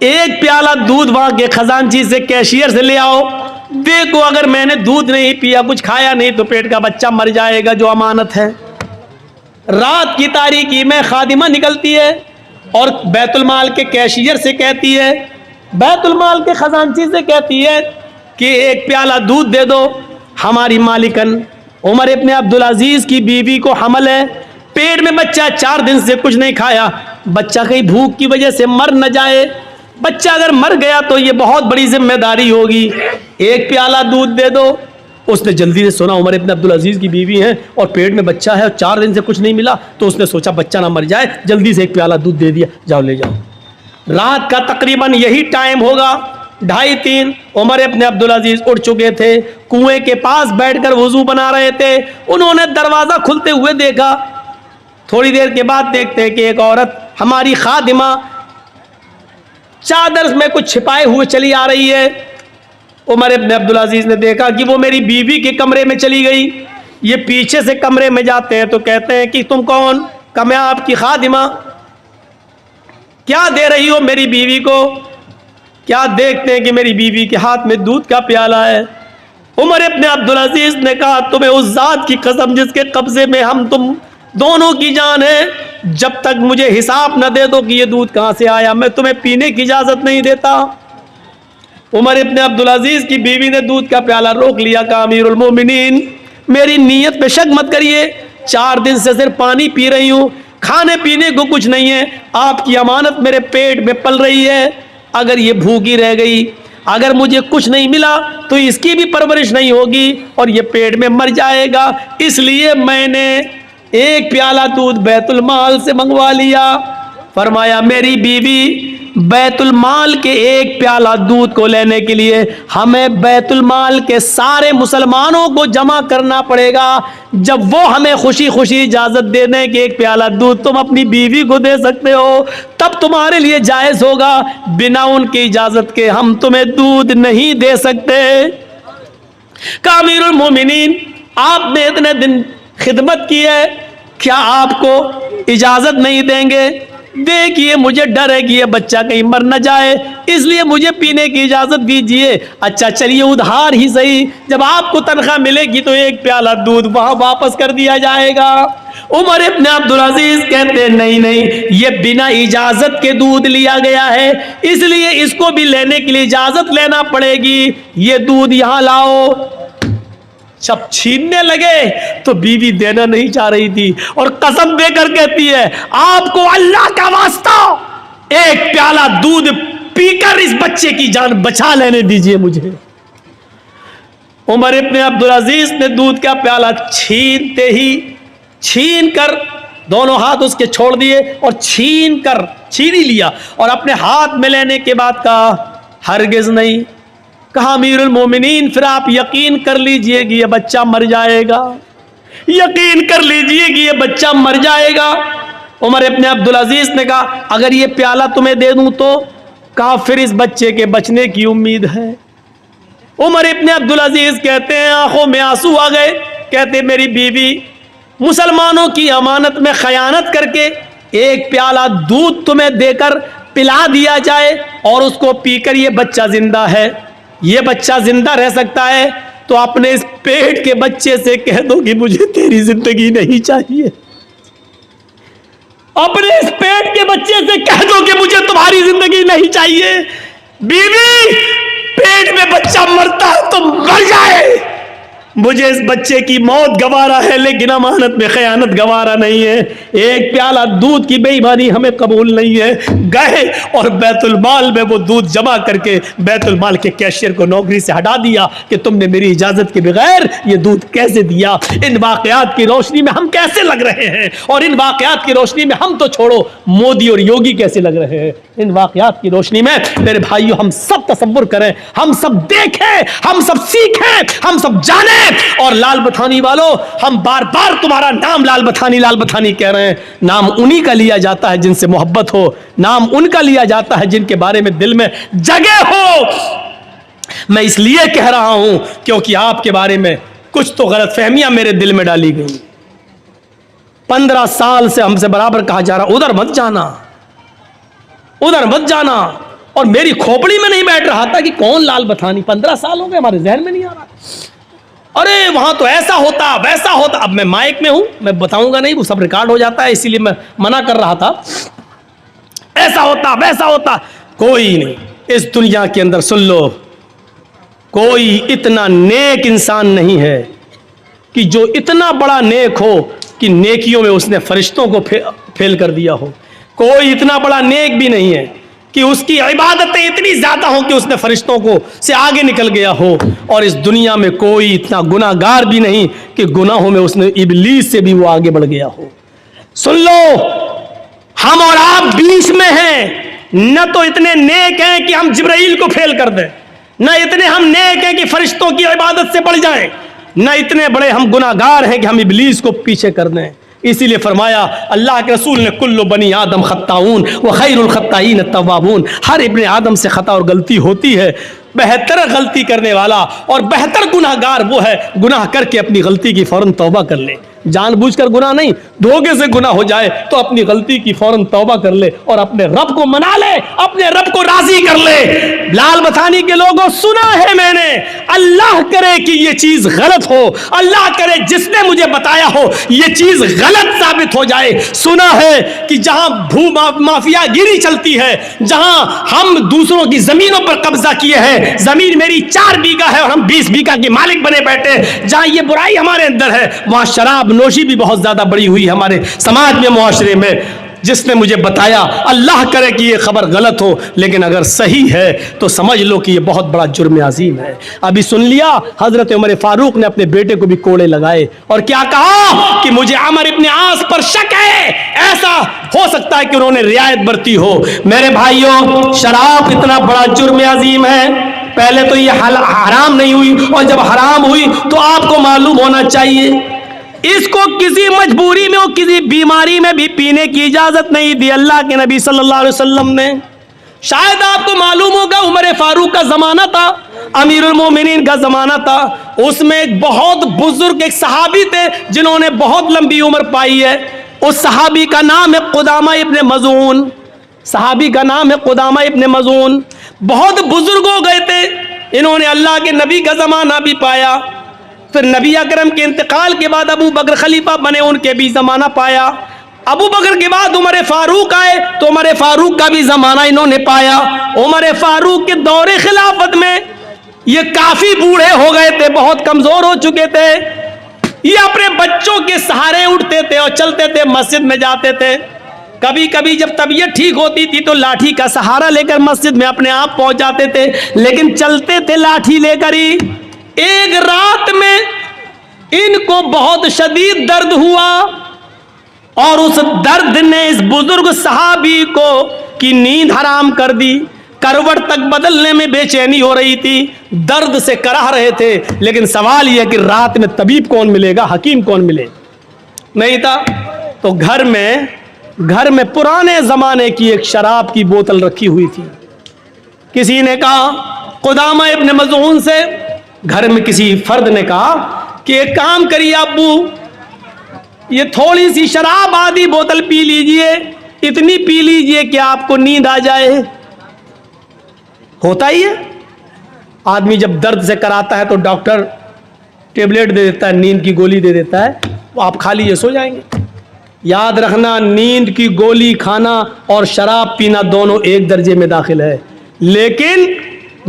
ایک پیالہ دودھ وہاں کے خزانچی سے کیشیئر سے لے آؤ, دیکھو اگر میں نے دودھ نہیں پیا, کچھ کھایا نہیں تو پیٹ کا بچہ مر جائے گا جو امانت ہے. رات کی تاریکی میں خادمہ نکلتی ہے اور بیت المال کے کیشیئر سے کہتی ہے, بیت المال کے خزانچی سے کہتی ہے کہ ایک پیالہ دودھ دے دو. ہماری مالکن عمر ابن عبدالعزیز کی بیوی کو حمل ہے, پیٹ میں بچہ 4 دن سے کچھ نہیں کھایا, بچہ کہیں بھوک کی وجہ سے مر نہ جائے, بچہ اگر مر گیا تو یہ بہت بڑی ذمہ داری ہوگی, ایک پیالہ دودھ دے دو. اس نے جلدی سے سنا عمر ابن عبدالعزیز کی بیوی ہیں اور پیٹ میں بچہ ہے اور 4 دن سے کچھ نہیں ملا, تو اس نے سوچا بچہ نہ مر جائے, جلدی سے ایک پیالہ دودھ دے دیا, جاؤ لے جاؤ. رات کا تقریباً یہی ٹائم ہوگا 2:30. عمر ابن عبدالعزیز اٹھ چکے تھے, کنویں کے پاس بیٹھ کر وضو بنا رہے تھے. انہوں نے دروازہ کھلتے ہوئے دیکھا. تھوڑی دیر کے بعد دیکھتے ہیں کہ ایک عورت ہماری خادمہ چادر میں کچھ چھپائے ہوئے چلی آ رہی ہے. عمر ابن عبدالعزیز نے دیکھا کہ وہ میری بیوی کے کمرے میں چلی گئی. یہ پیچھے سے کمرے میں جاتے ہیں تو کہتے ہیں کہ تم کون؟ کہ میں آپ کی خادمہ. کیا دے رہی ہو میری بیوی کو؟ کیا دیکھتے ہیں کہ میری بیوی کے ہاتھ میں دودھ کا پیالہ ہے. عمر ابن عبدالعزیز نے کہا تمہیں اس ذات کی قسم جس کے قبضے میں ہم تم دونوں کی جان ہے, جب تک مجھے حساب نہ دے دو کہ یہ دودھ کہاں سے آیا میں تمہیں پینے کی اجازت نہیں دیتا. عمر ابن عبدالعزیز کی بیوی نے دودھ کا پیالہ روک لیا. کہا امیر المومنین میری نیت پہ شک مت کریے, 4 دن سے صرف پانی پی رہی ہوں, کھانے پینے کو کچھ نہیں ہے. آپ کی امانت میرے پیٹ میں پل رہی ہے, اگر یہ بھوکی رہ گئی, اگر مجھے کچھ نہیں ملا تو اس کی بھی پرورش نہیں ہوگی اور یہ پیٹ میں مر جائے گا. اس لیے میں نے ایک پیالہ دودھ بیت المال سے منگوا لیا. فرمایا میری بیوی بیت المال کے ایک پیالہ دودھ کو لینے کے لیے ہمیں بیت المال کے سارے مسلمانوں کو جمع کرنا پڑے گا. جب وہ ہمیں خوشی خوشی اجازت دے دیں کہ ایک پیالہ دودھ تم اپنی بیوی کو دے سکتے ہو تب تمہارے لیے جائز ہوگا, بنا ان کی اجازت کے ہم تمہیں دودھ نہیں دے سکتے. کہ امیر المومنین آپ نے اتنے دن خدمت کی ہے, کیا آپ کو اجازت نہیں دیں گے؟ دیکھیے مجھے ڈر ہے کہ یہ بچہ کہیں مر نہ جائے, اس لیے مجھے پینے کی اجازت دیجیے. اچھا چلیے ادھار ہی صحیح, جب آپ کو تنخواہ ملے گی تو ایک پیالہ دودھ وہاں واپس کر دیا جائے گا. عمر ابن عبدالعزیز کہتے نہیں نہیں, یہ بنا اجازت کے دودھ لیا گیا ہے, اس لیے اس کو بھی لینے کے لیے اجازت لینا پڑے گی. یہ دودھ یہاں لاؤ. جب چھیننے لگے تو بیوی دینا نہیں چاہ رہی تھی اور قسم دے کر کہتی ہے آپ کو اللہ کا واسطہ ایک پیالہ دودھ پی کر اس بچے کی جان بچا لینے دیجئے مجھے. عمر ابن عبدالعزیز نے دودھ کا پیالہ چھین کر دونوں ہاتھ اس کے چھوڑ دیے اور چھین ہی لیا اور اپنے ہاتھ میں لینے کے بعد کہا ہرگز نہیں. کہا امیر المومنین پھر آپ یقین کر لیجئے کہ یہ بچہ مر جائے گا, یقین کر لیجئے کہ یہ بچہ مر جائے گا. عمر ابن عبدالعزیز نے کہا اگر یہ پیالہ تمہیں دے دوں تو؟ کہا پھر اس بچے کے بچنے کی امید ہے. عمر ابن عبدالعزیز کہتے ہیں آنکھوں میں آنسو آ گئے, کہتے میری بیوی مسلمانوں کی امانت میں خیانت کر کے ایک پیالہ دودھ تمہیں دے کر پلا دیا جائے اور اس کو پی کر یہ بچہ زندہ ہے, یہ بچہ زندہ رہ سکتا ہے, تو اپنے اس پیٹ کے بچے سے کہہ دو کہ مجھے تیری زندگی نہیں چاہیے. اپنے اس پیٹ کے بچے سے کہہ دو کہ مجھے تمہاری زندگی نہیں چاہیے. بیوی پیٹ میں بچہ مرتا ہے تو مر جائے, مجھے اس بچے کی موت گوارا ہے لیکن امانت میں خیانت گوارا نہیں ہے. ایک پیالہ دودھ کی بے ایمانی ہمیں قبول نہیں ہے. گئے اور بیت المال میں وہ دودھ جمع کر کے بیت المال کے کیشیئر کو نوکری سے ہٹا دیا کہ تم نے میری اجازت کے بغیر یہ دودھ کیسے دیا. ان واقعات کی روشنی میں ہم کیسے لگ رہے ہیں, اور ان واقعات کی روشنی میں ہم تو چھوڑو مودی اور یوگی کیسے لگ رہے ہیں. ان واقعات کی روشنی میں میرے بھائیوں ہم سب تصور کریں, ہم سب دیکھیں, ہم سب سیکھیں, ہم سب جانیں. اور لال بتھانی والو ہم بار بار تمہارا نام لال بتھانی کہہ رہے ہیں. نام انہی کا لیا جاتا ہے جن سے محبت ہو, نام ان کا لیا جاتا ہے جن کے بارے میں دل میں جگہ ہو. میں اس لیے کہہ رہا ہوں کیونکہ آپ کے بارے میں کچھ تو غلط فہمیاں میرے دل میں ڈالی گئی. 15 سال سے ہم سے برابر کہا جا رہا ادھر مت جانا, ادھر مت جانا. اور میری کھوپڑی میں نہیں بیٹھ رہا تھا کہ کون لال بتھانی. 15 سال ہو گئے, ہمارے ذہن میں نہیں آ رہا. ارے وہاں تو ایسا ہوتا ویسا ہوتا. اب میں مائک میں ہوں, میں بتاؤں گا نہیں, وہ سب ریکارڈ ہو جاتا ہے, اسی لیے میں منع کر رہا تھا. ایسا ہوتا ویسا ہوتا. کوئی نہیں اس دنیا کے اندر, سن لو, کوئی اتنا نیک انسان نہیں ہے کہ جو اتنا بڑا نیک ہو کہ نیکیوں میں اس نے فرشتوں کو فیل کر دیا ہو. کوئی اتنا بڑا نیک بھی نہیں ہے کہ اس کی عبادتیں اتنی زیادہ ہوں کہ اس نے فرشتوں کو سے آگے نکل گیا ہو. اور اس دنیا میں کوئی اتنا گناہ گار بھی نہیں کہ گناہوں میں اس نے ابلیس سے بھی وہ آگے بڑھ گیا ہو. سن لو, ہم اور آپ بیچ میں ہیں. نہ تو اتنے نیک ہیں کہ ہم جبرائیل کو فیل کر دیں, نہ اتنے ہم نیک ہیں کہ فرشتوں کی عبادت سے بڑھ جائیں, نہ اتنے بڑے ہم گناہ گار ہیں کہ ہم ابلیس کو پیچھے کر دیں. اسی لیے فرمایا اللہ کے رسول نے, کل بنی آدم خطاؤن وخیر الخطائین التوابون. ہر ابن آدم سے خطا اور غلطی ہوتی ہے. بہتر غلطی کرنے والا اور بہتر گناہ گار وہ ہے گناہ کر کے اپنی غلطی کی فوراً توبہ کر لے. جان بوجھ کر گناہ نہیں, دھوکے سے گناہ ہو جائے تو اپنی غلطی کی فوراً توبہ کر لے اور اپنے رب کو منا لے, اپنے رب کو راضی کر لے. لال بتھانی کے لوگوں, سنا ہے میں نے, اللہ کرے کہ یہ چیز غلط ہو, اللہ کرے جس نے مجھے بتایا ہو یہ چیز غلط ثابت ہو جائے. سنا ہے کہ جہاں مافیا گیری چلتی ہے, جہاں ہم دوسروں کی زمینوں پر قبضہ کیے ہیں, زمین میری 4 بیگھہ ہے اور ہم 20 بیگھہ کے مالک بنے بیٹھے, جہاں یہ برائی ہمارے اندر ہے, وہاں شراب نوشی بھی بہت زیادہ بڑی ہوئی ہمارے سماج میں, معاشرے میں. جس نے مجھے بتایا, اللہ کرے کہ یہ خبر غلط ہو, لیکن اگر صحیح ہے تو سمجھ لو کہ یہ بہت بڑا جرم عظیم ہے. ابھی سن لیا, حضرت عمر فاروق نے اپنے بیٹے کو بھی کوڑے لگائے اور کیا کہا کہ مجھے عمر ابن عاص پر شک ہے, ایسا ہو سکتا ہے کہ انہوں نے رعایت برتی ہو. میرے بھائیوں, شراب اتنا بڑا جرم عظیم ہے. پہلے تو یہ حرام نہیں ہوئی, اور جب حرام ہوئی تو آپ کو معلوم ہونا چاہیے اس کو کسی مجبوری میں اور کسی بیماری میں بھی پینے کی اجازت نہیں دی اللہ کے نبی صلی اللہ علیہ وسلم نے. شاید آپ کو معلوم ہوگا عمر فاروق کا زمانہ تھا, امیر المومنین کا زمانہ تھا. اس میں ایک بہت بزرگ ایک صحابی تھے جنہوں نے بہت لمبی عمر پائی ہے. اس صحابی کا نام ہے قدامہ ابن مظعون. صحابی کا نام ہے قدامہ ابن مظعون. بہت بزرگ ہو گئے تھے, انہوں نے اللہ کے نبی کا زمانہ بھی پایا. پھر نبی اکرم کے انتقال کے بعد ابو بکر خلیفہ بنے, ان کے بھی زمانہ پایا. ابو بکر کے بعد عمر فاروق آئے تو عمر فاروق کا بھی زمانہ انہوں نے پایا. عمر فاروق کے دور خلافت میں یہ کافی بوڑھے ہو گئے تھے, بہت کمزور ہو چکے تھے. یہ اپنے بچوں کے سہارے اٹھتے تھے اور چلتے تھے, مسجد میں جاتے تھے. کبھی کبھی جب طبیعت ٹھیک ہوتی تھی تو لاٹھی کا سہارا لے کر مسجد میں اپنے آپ پہنچ جاتے تھے, لیکن چلتے تھے لاٹھی لے کر ہی. ایک رات میں ان کو بہت شدید درد ہوا اور اس درد نے اس بزرگ صحابی کو کی نیند حرام کر دی. کروٹ تک بدلنے میں بے چینی ہو رہی تھی, درد سے کراہ رہے تھے. لیکن سوال یہ کہ رات میں طبیب کون ملے گا, حکیم کون ملے, نہیں تھا. تو گھر میں پرانے زمانے کی ایک شراب کی بوتل رکھی ہوئی تھی. کسی نے کہا, قدامہ ابن مظعون سے, گھر میں کسی فرد نے کہا کہ ایک کام کریے ابو, یہ تھوڑی سی شراب آدھی بوتل پی لیجئے, اتنی پی لیجئے کہ آپ کو نیند آ جائے. ہوتا ہی ہے, آدمی جب درد سے کراتا ہے تو ڈاکٹر ٹیبلٹ دے دیتا ہے, نیند کی گولی دے دیتا ہے, وہ آپ کھا لیجئے سو جائیں گے. یاد رکھنا, نیند کی گولی کھانا اور شراب پینا دونوں ایک درجے میں داخل ہے. لیکن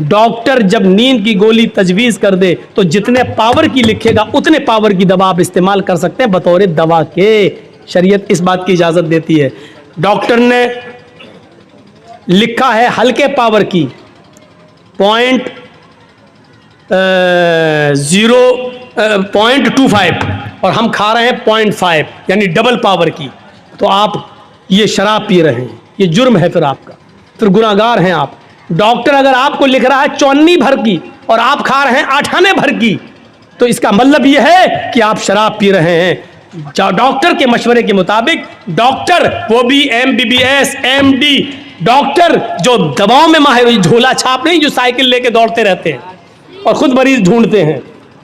ڈاکٹر جب نیند کی گولی تجویز کر دے تو جتنے پاور کی لکھے گا اتنے پاور کی دوا آپ استعمال کر سکتے ہیں بطور دوا کے. شریعت اس بات کی اجازت دیتی ہے. ڈاکٹر نے لکھا ہے ہلکے پاور کی 0.25 اور ہم کھا رہے ہیں 0.5 یعنی ڈبل پاور کی, تو آپ یہ شراب پی رہے ہیں, یہ جرم ہے, پھر آپ کا, پھر گناہ گار ہیں آپ. ڈاکٹر اگر آپ کو لکھ رہا ہے 54 بھر کی اور آپ کھا رہے ہیں 98 بھر کی, تو اس کا مطلب یہ ہے کہ آپ شراب پی رہے ہیں. ڈاکٹر کے مشورے کے مطابق, ڈاکٹر وہ بھی MBBS MD ڈاکٹر جو دواؤں میں ماہر, جھولا چھاپ نہیں جو سائیکل لے کے دوڑتے رہتے ہیں اور خود مریض ڈھونڈتے ہیں,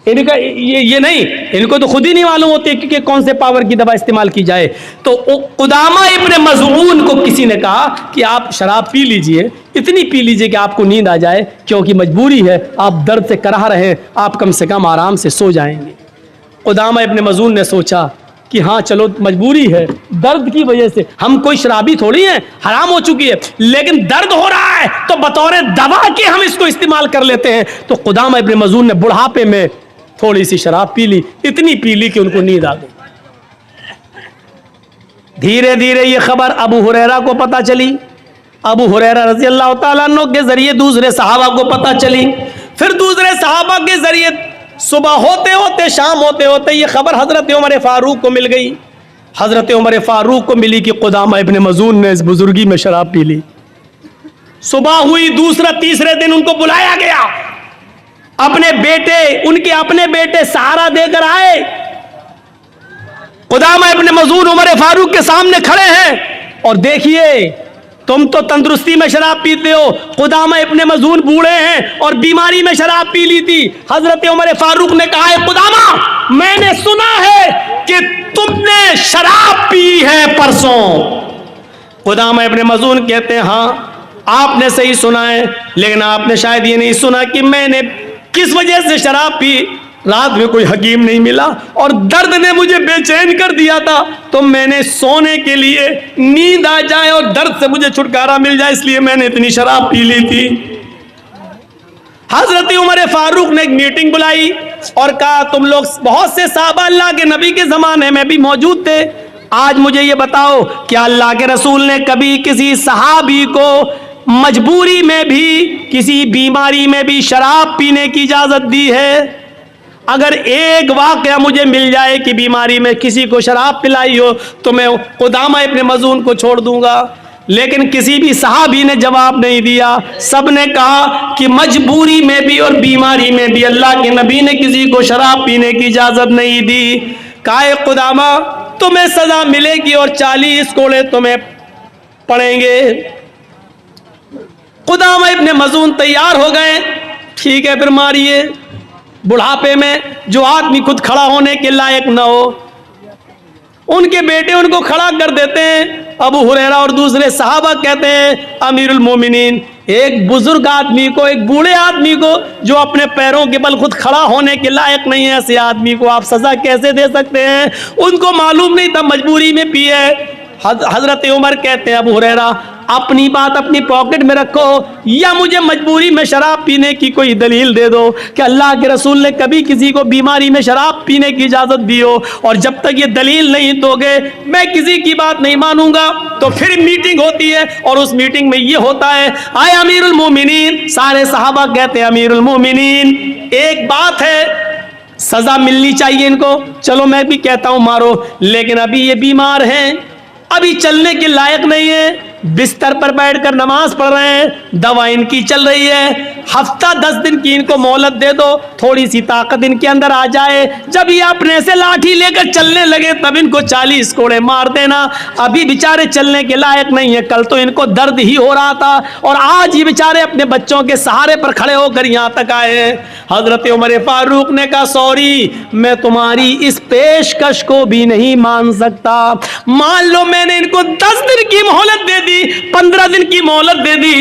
ان کا یہ نہیں, ان کو تو خود ہی نہیں معلوم ہوتے کہ کون سے پاور کی دوا استعمال کی جائے. تو قدامہ ابن مظعون کو کسی نے کہا کہ آپ شراب پی لیجئے, اتنی پی لیجئے کہ آپ کو نیند آ جائے, کیونکہ مجبوری ہے, آپ درد سے کراہ رہے ہیں, آپ کم سے کم آرام سے سو جائیں گے. قدامہ ابن مظعون نے سوچا کہ ہاں چلو مجبوری ہے, درد کی وجہ سے, ہم کوئی شرابی تھوڑی ہیں, حرام ہو چکی ہے, لیکن درد ہو رہا ہے تو بطور دوا کے ہم اس کو استعمال کر لیتے ہیں. تو قدامہ ابن مظعون نے بڑھاپے میں تھوڑی سی شراب پی لی, اتنی پی لی کہ ان کو نیند آ گئی. دھیرے دھیرے یہ خبر ابو ہریرہ کو پتہ چلی, ابو ہریرہ رضی اللہ تعالیٰ عنہ کے ذریعے دوسرے صحابہ کو پتہ چلی, پھر دوسرے صحابہ کے ذریعے صبح ہوتے ہوتے شام ہوتے ہوتے یہ خبر حضرت عمر فاروق کو مل گئی. حضرت عمر فاروق کو ملی کہ قدامہ ابن مظعون نے اس بزرگی میں شراب پی لی. صبح ہوئی, دوسرا تیسرے دن ان کو بلایا گیا, اپنے بیٹے, ان کے اپنے بیٹے سہارا دے کر آئے. قدامہ ابن مظعون عمر فاروق کے سامنے کھڑے ہیں اور دیکھیے تم تو تندرستی میں شراب پیتے ہو, قدامہ ابن مظعون بوڑھے ہیں اور بیماری میں شراب پی لی تھی. حضرت عمر فاروق نے کہا ہے قدامہ میں نے سنا ہے کہ تم نے شراب پی ہے پرسوں. قدامہ ابن مظعون کہتے ہیں ہاں آپ نے صحیح سنا ہے, لیکن آپ نے شاید یہ نہیں سنا کہ میں نے کس وجہ سے شراب پی. رات میں کوئی حکیم نہیں ملا اور درد نے مجھے بے چین کر دیا تھا, تو میں نے سونے کے لیے, نیند آ جائے اور درد سے مجھے چھٹکارا مل جائے, اس لیے میں نے اتنی شراب پی لی تھی. حضرت عمر فاروق نے ایک میٹنگ بلائی اور کہا تم لوگ بہت سے صحابہ اللہ کے نبی کے زمانے میں بھی موجود تھے, آج مجھے یہ بتاؤ کیا اللہ کے رسول نے کبھی کسی صحابی کو مجبوری میں بھی, کسی بیماری میں بھی شراب پینے کی اجازت دی ہے؟ اگر ایک واقعہ مجھے مل جائے کہ بیماری میں کسی کو شراب پلائی ہو تو میں قدامہ ابن مظعون کو چھوڑ دوں گا. لیکن کسی بھی صحابی نے جواب نہیں دیا, سب نے کہا کہ مجبوری میں بھی اور بیماری میں بھی اللہ کے نبی نے کسی کو شراب پینے کی اجازت نہیں دی. کہا قدامہ تمہیں سزا ملے گی اور 40 کوڑے تمہیں پڑیں گے. قدامہ ابن مظعون تیار ہو گئے, ٹھیک ہے پھر ماریے. بڑھاپے میں جو آدمی خود کھڑا ہونے کے لائق نہ ہو, ان کے بیٹے ان کو کھڑا کر دیتے ہیں. ابو ہریرہ اور دوسرے صحابہ کہتے ہیں امیر المومنین, ایک بزرگ آدمی کو, ایک بوڑھے آدمی کو جو اپنے پیروں کے بل خود کھڑا ہونے کے لائق نہیں ہے, ایسے آدمی کو آپ سزا کیسے دے سکتے ہیں؟ ان کو معلوم نہیں تھا مجبوری میں پی ہے. حضرت عمر کہتے ہیں ابو ہریرہ اپنی بات اپنی پاکٹ میں رکھو, یا مجھے مجبوری میں شراب پینے کی کوئی دلیل دے دو کہ اللہ کے رسول نے کبھی کسی کو بیماری میں شراب پینے کی اجازت دی ہو, اور جب تک یہ دلیل نہیں دو گے میں کسی کی بات نہیں مانوں گا. تو پھر میٹنگ ہوتی ہے اور اس میٹنگ میں یہ ہوتا ہے, آئے امیر المومنین, سارے صحابہ کہتے ہیں امیر المومنین ایک بات ہے, سزا ملنی چاہیے ان کو, چلو میں بھی کہتا ہوں مارو, لیکن ابھی یہ بیمار ہیں, ابھی چلنے کے لائق نہیں ہے, بستر پر بیٹھ کر نماز پڑھ رہے ہیں, دوا ان کی چل رہی ہے, ہفتہ 10 دن کی ان کو مہلت دے دو, تھوڑی سی طاقت ان کے اندر آ جائے, جب یہ اپنے سے لاٹھی لے کر چلنے لگے تب ان کو 40 کوڑے مار دینا. ابھی بیچارے چلنے کے لائق نہیں ہے, کل تو ان کو درد ہی ہو رہا تھا اور آج یہ بیچارے اپنے بچوں کے سہارے پر کھڑے ہو کر یہاں تک آئے ہیں. حضرت عمر فاروق نے کہا سوری, میں تمہاری اس پیشکش کو بھی نہیں مان سکتا. مان لو میں نے ان کو 10 دن کی مہلت دے دی, 15 دن کی مہلت دے دی,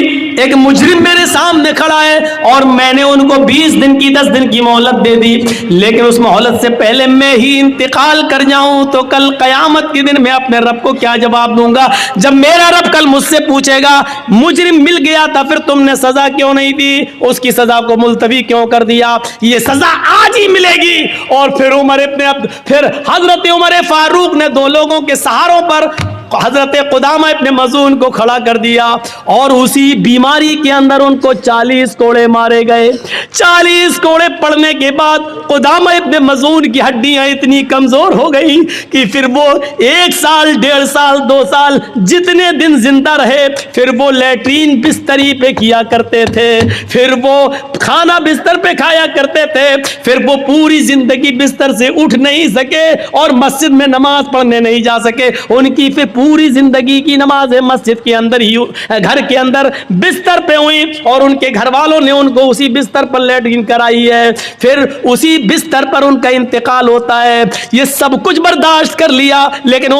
ایک مجرم میرے سامنے کھڑا ہے اور میں نے ان کو 20 دن کی 10 دن کی مہلت دے دی, لیکن اس مہلت سے پہلے میں ہی انتقال کر جاؤں تو کل قیامت کے دن میں اپنے رب کو کیا جواب دوں گا؟ جب میرا رب کل مجھ سے پوچھے گا مجرم مل گیا تھا پھر تم نے سزا کیوں نہیں دی, اس کی سزا کو ملتوی کیوں کر دیا؟ یہ سزا آج ہی ملے گی. اور پھر حضرت عمر فاروق نے 2 لوگوں کے سہاروں پر حضرت قدامہ ابن مظعون کو کھڑا کر دیا اور اسی بیماری کے اندر ان کو 40 کوڑے مارے گئے. 40 کوڑے پڑنے کے بعد قدامہ ابن مظعون کی ہڈیاں اتنی کمزور ہو گئی کہ پھر وہ 1 سال 1.5 سال 2 سال جتنے دن زندہ رہے پھر وہ لیٹرین بستری پہ کیا کرتے تھے, پھر وہ کھانا بستر پہ کھایا کرتے تھے, پھر وہ پوری زندگی بستر سے اٹھ نہیں سکے اور مسجد میں نماز پڑھنے نہیں جا سکے. ان کی پھر پوری زندگی کی نماز مسجد کے اندر ہی, گھر کے اندر بستر پہ ہوئی اور ان کے گھر والوں نے ان کو اسی بستر پر لیٹرین کرائی ہے, پھر اسی بستر پر ان کا انتقال ہوتا ہے. یہ سب کچھ برداشت کر لیا لیکن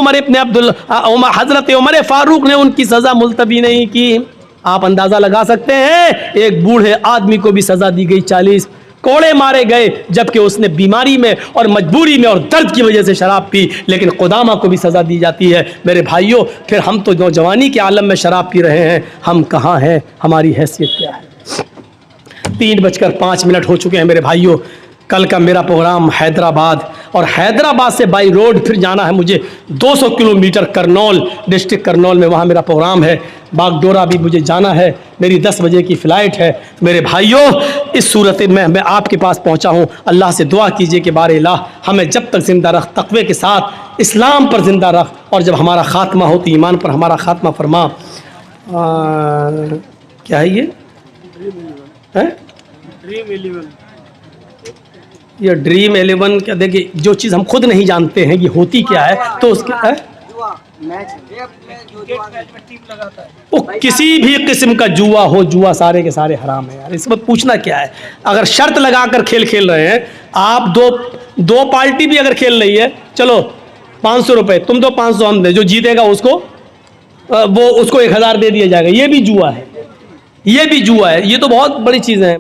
حضرت عمر فاروق نے ان کی سزا ملتوی نہیں کی. آپ اندازہ لگا سکتے ہیں ایک بوڑھے آدمی کو بھی سزا دی گئی 40 کوڑے مارے گئے جبکہ اس نے بیماری میں اور مجبوری میں اور درد کی وجہ سے شراب پی, لیکن قدامہ کو بھی سزا دی جاتی ہے. میرے بھائیوں پھر ہم تو نوجوانی کے عالم میں شراب پی رہے ہیں, ہم کہاں ہیں, ہماری حیثیت کیا ہے. 3:05 ہو چکے ہیں میرے بھائیوں. کل کا میرا پروگرام حیدرآباد, اور حیدرآباد سے بائی روڈ پھر جانا ہے مجھے 200 کلومیٹر کرنول, ڈسٹرکٹ کرنول میں, وہاں میرا پروگرام ہے. باگڈورا بھی مجھے جانا ہے, میری 10 بجے کی فلائٹ ہے. میرے بھائیوں اس صورت میں آپ کے پاس پہنچا ہوں, اللہ سے دعا کیجئے کہ بار الہ ہمیں جب تک زندہ رکھ, تقوی کے ساتھ اسلام پر زندہ رکھ, اور جب ہمارا خاتمہ ہو تو ایمان پر ہمارا خاتمہ فرما. کیا ہے یہ یہ ڈریم 11 کیا, دیکھیے جو چیز ہم خود نہیں جانتے ہیں یہ ہوتی کیا ہے, تو اس کے وہ کسی بھی قسم کا جوا ہو, جوا سارے کے سارے حرام ہے یار. اس میں پوچھنا کیا ہے, اگر شرط لگا کر کھیل رہے ہیں آپ, دو پارٹی بھی اگر کھیل رہی ہے, چلو 500 روپے تم دو 500 ہم دیں, جو جیتے گا اس کو 1000 دے دیا جائے گا, یہ بھی جوا ہے, یہ بھی جوا ہے. یہ تو بہت بڑی چیزیں ہیں.